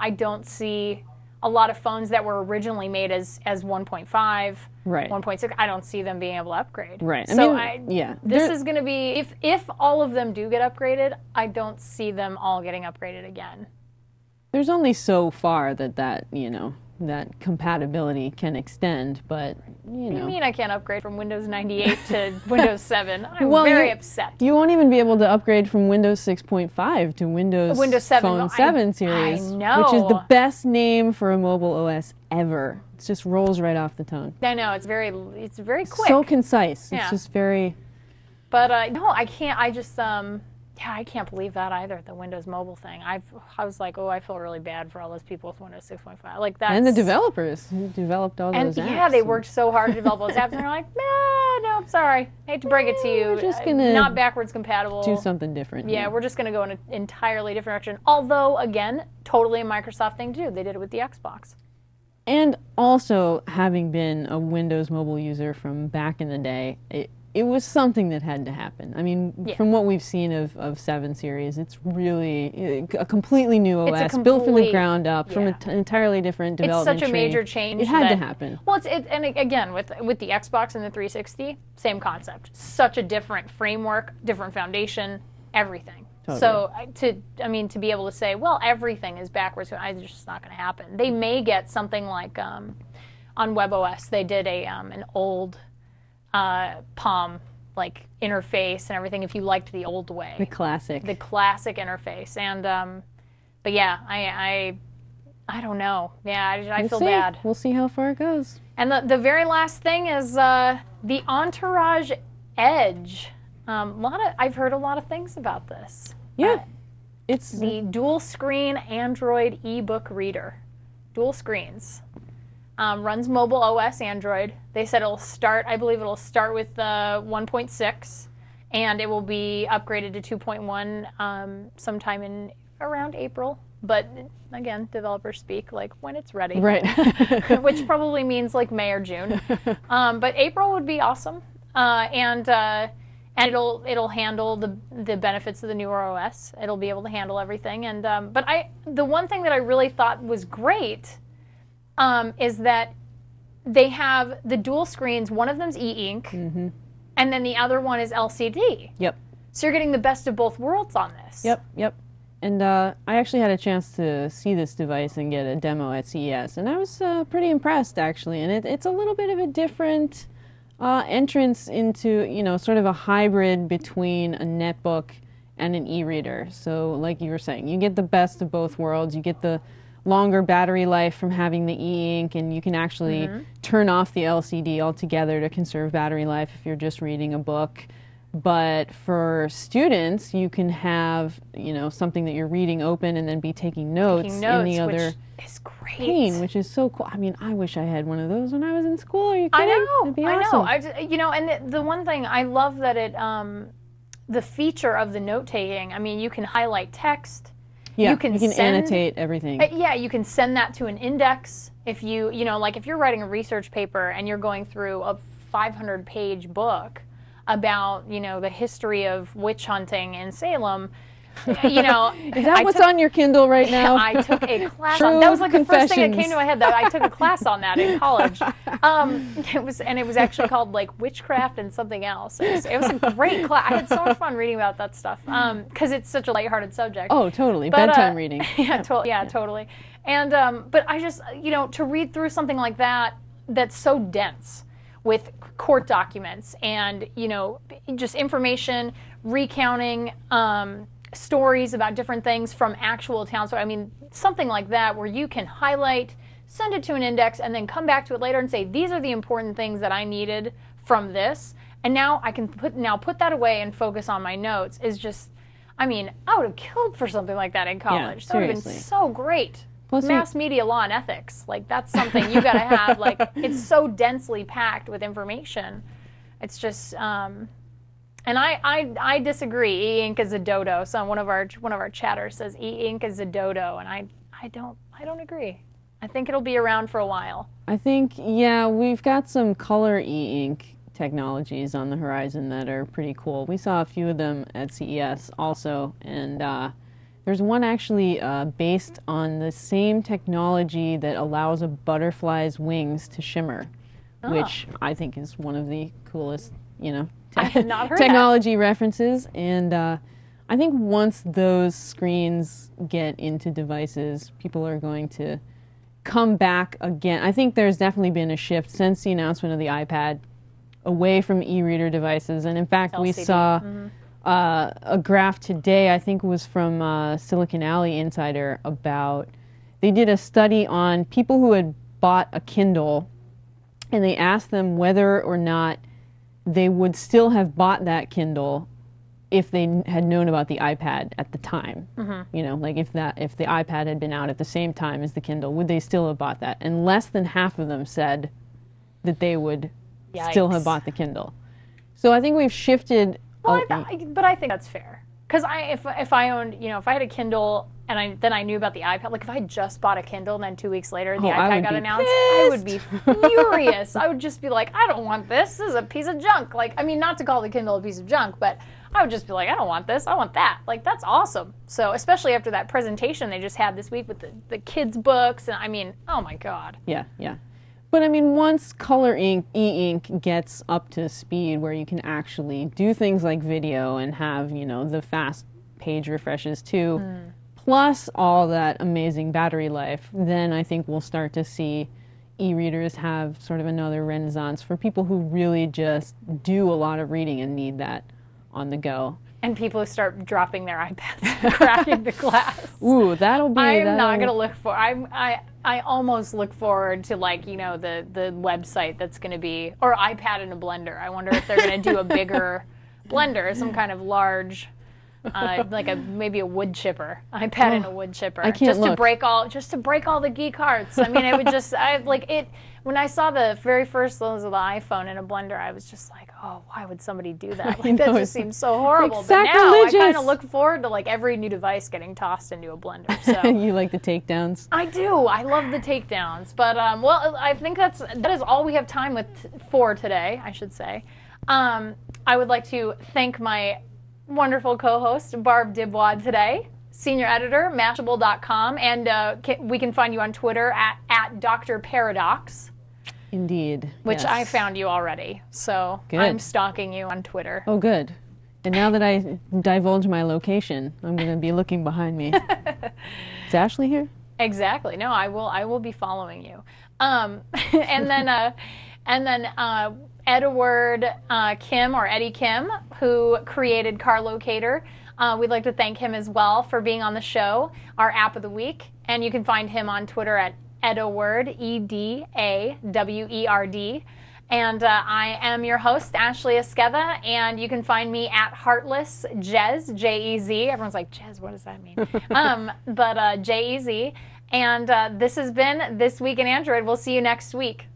I don't see a lot of phones that were originally made as 1.5, right. 1.6. I don't see them being able to upgrade. Right. So this is going to be if all of them do get upgraded, I don't see them all getting upgraded again. There's only so far that compatibility can extend, but What do you mean I can't upgrade from Windows 98 to Windows 7? I'm very upset. You won't even be able to upgrade from Windows 6.5 to Windows 7 Phone 7 series, I know. which is the best name for a mobile OS ever. It just rolls right off the tongue. I know, it's very quick. So concise. It's just very. But no, I can't. I can't believe that either. The Windows Mobile thing. I was like, I feel really bad for all those people with Windows 6.5. Like that. And the developers who developed all those apps. Yeah, they worked so hard to develop those apps, and they're like, no, sorry, hate to break it to you. We're just gonna not backwards compatible. Do something different. Yeah, we're just gonna go in an entirely different direction. Although, again, totally a Microsoft thing to do. They did it with the Xbox. And also, having been a Windows Mobile user from back in the day, it was something that had to happen. I mean, from what we've seen of 7 series, it's really a completely new OS, built from the ground up, from an entirely different development It's such a major change. It had to happen. Well, and again, with the Xbox and the 360, same concept. Such a different framework, different foundation, everything. Totally. So to be able to say, well, everything is backwards, it's just not going to happen. They may get something like on WebOS, they did an old Palm like interface and everything. If you liked the old way, the classic interface, and but yeah, I don't know. Yeah, I we'll feel see. bad. We'll see how far it goes. And the very last thing is the Entourage Edge. I've heard a lot of things about this. Yeah, it's the dual screen Android ebook reader. Dual screens. Runs mobile OS Android. They said I believe it'll start with 1.6, and it will be upgraded to 2.1 sometime in around April. But again, developers speak like when it's ready. Right. Which probably means like May or June. But April would be awesome. And it'll handle the benefits of the newer OS. It'll be able to handle everything. And but the one thing that I really thought was great is that they have the dual screens. One of them's e-ink, and then the other one is LCD. Yep. So you're getting the best of both worlds on this. Yep. And I actually had a chance to see this device and get a demo at CES, and I was pretty impressed, actually. And it's a little bit of a different entrance into, sort of a hybrid between a netbook and an e-reader. So like you were saying, you get the best of both worlds. You get the longer battery life from having the e-ink, and you can actually turn off the LCD altogether to conserve battery life if you're just reading a book. But for students, you can have, something that you're reading open and then be taking notes in the other pane, which is so cool. I mean, I wish I had one of those when I was in school. Are you kidding? It'd be awesome. I know. And the one thing I love that the feature of the note taking. I mean, you can highlight text. Yeah, you can annotate everything. Yeah, you can send that to an index. If like if you're writing a research paper and you're going through a 500-page book about, the history of witch hunting in Salem, Is that what's on your Kindle right now? I took a class on that. Was like the first thing that came to my head. That I took a class on that in college. It was actually called like witchcraft and something else. It was a great class. I had so much fun reading about that stuff because it's such a lighthearted subject. Oh, totally. Bedtime reading. Yeah, totally. And but I just to read through something like that that's so dense with court documents and just information, recounting stories about different things from actual towns. So I mean, something like that where you can highlight, send it to an index, and then come back to it later and say, these are the important things that I needed from this. And now I can put that away and focus on my notes is just, I mean, I would have killed for something like that in college. Yeah, that would have been so great. Plus mass media law and ethics, like that's something you got to have. Like it's so densely packed with information. It's just, and I disagree. E-ink is a dodo. So one of our chatters says e-ink is a dodo, and I don't agree. I think it'll be around for a while. I think we've got some color e-ink technologies on the horizon that are pretty cool. We saw a few of them at CES also, and there's one actually based on the same technology that allows a butterfly's wings to shimmer, which I think is one of the coolest, I have not heard technology references. And I think once those screens get into devices, people are going to come back again. I think there's definitely been a shift since the announcement of the iPad away from e-reader devices. And in fact, LCD. We saw a graph today, I think it was from Silicon Alley Insider, about they did a study on people who had bought a Kindle, and they asked them whether or not they would still have bought that Kindle if they had known about the iPad at the time. Like if the iPad had been out at the same time as the Kindle, would they still have bought that? And less than half of them said that they would still have bought the Kindle. So I think we've shifted. Well, but I think that's fair. Because if I owned, if I had a Kindle and then I knew about the iPad, like if I just bought a Kindle and then 2 weeks later the iPad got announced, I would be furious. I would just be like, I don't want this. This is a piece of junk. Like, I mean, not to call the Kindle a piece of junk, but I would just be like, I don't want this. I want that. Like, that's awesome. So, especially after that presentation they just had this week with the kids' books, and I mean, oh my God. Yeah. But I mean, once color e-ink gets up to speed where you can actually do things like video and have, the fast page refreshes too, plus all that amazing battery life, then I think we'll start to see e-readers have sort of another renaissance for people who really just do a lot of reading and need that on the go. And people who start dropping their iPads and cracking the glass. Ooh, that'll be... I'm not going to look for... I almost look forward to, like, you know, the website that's going to be... Or iPad in a blender. I wonder if they're going to do a bigger blender, some kind of large... like maybe a wood chipper, iPad and a wood chipper, I can't to break all the geek hearts. I mean, it would just when I saw the very first ones of the iPhone in a blender, I was just like, oh, why would somebody do that? Like, that just seems so horrible. But now I kind of look forward to like every new device getting tossed into a blender. So you like the takedowns? I do. I love the takedowns. But well, I think that is all we have time for today, I should say. I would like to thank my wonderful co-host, Barb Dibwad, today, senior editor, Mashable.com, and we can find you on Twitter at Dr. Paradox. Indeed. Which yes. I found you already, so good. I'm stalking you on Twitter. Oh, good. And now that I divulge my location, I'm going to be looking behind me. Is Ashley here? Exactly. No, I will be following you. And then Edward Kim, or Eddie Kim, who created Car Locator. We'd like to thank him as well for being on the show, our app of the week. And you can find him on Twitter at Edawerd, EDAWERD. And I am your host, Ashley Esqueda, and you can find me at Heartless Jez, J-E-Z. Everyone's like, Jez, what does that mean? But J-E-Z. And this has been This Week in Android. We'll see you next week.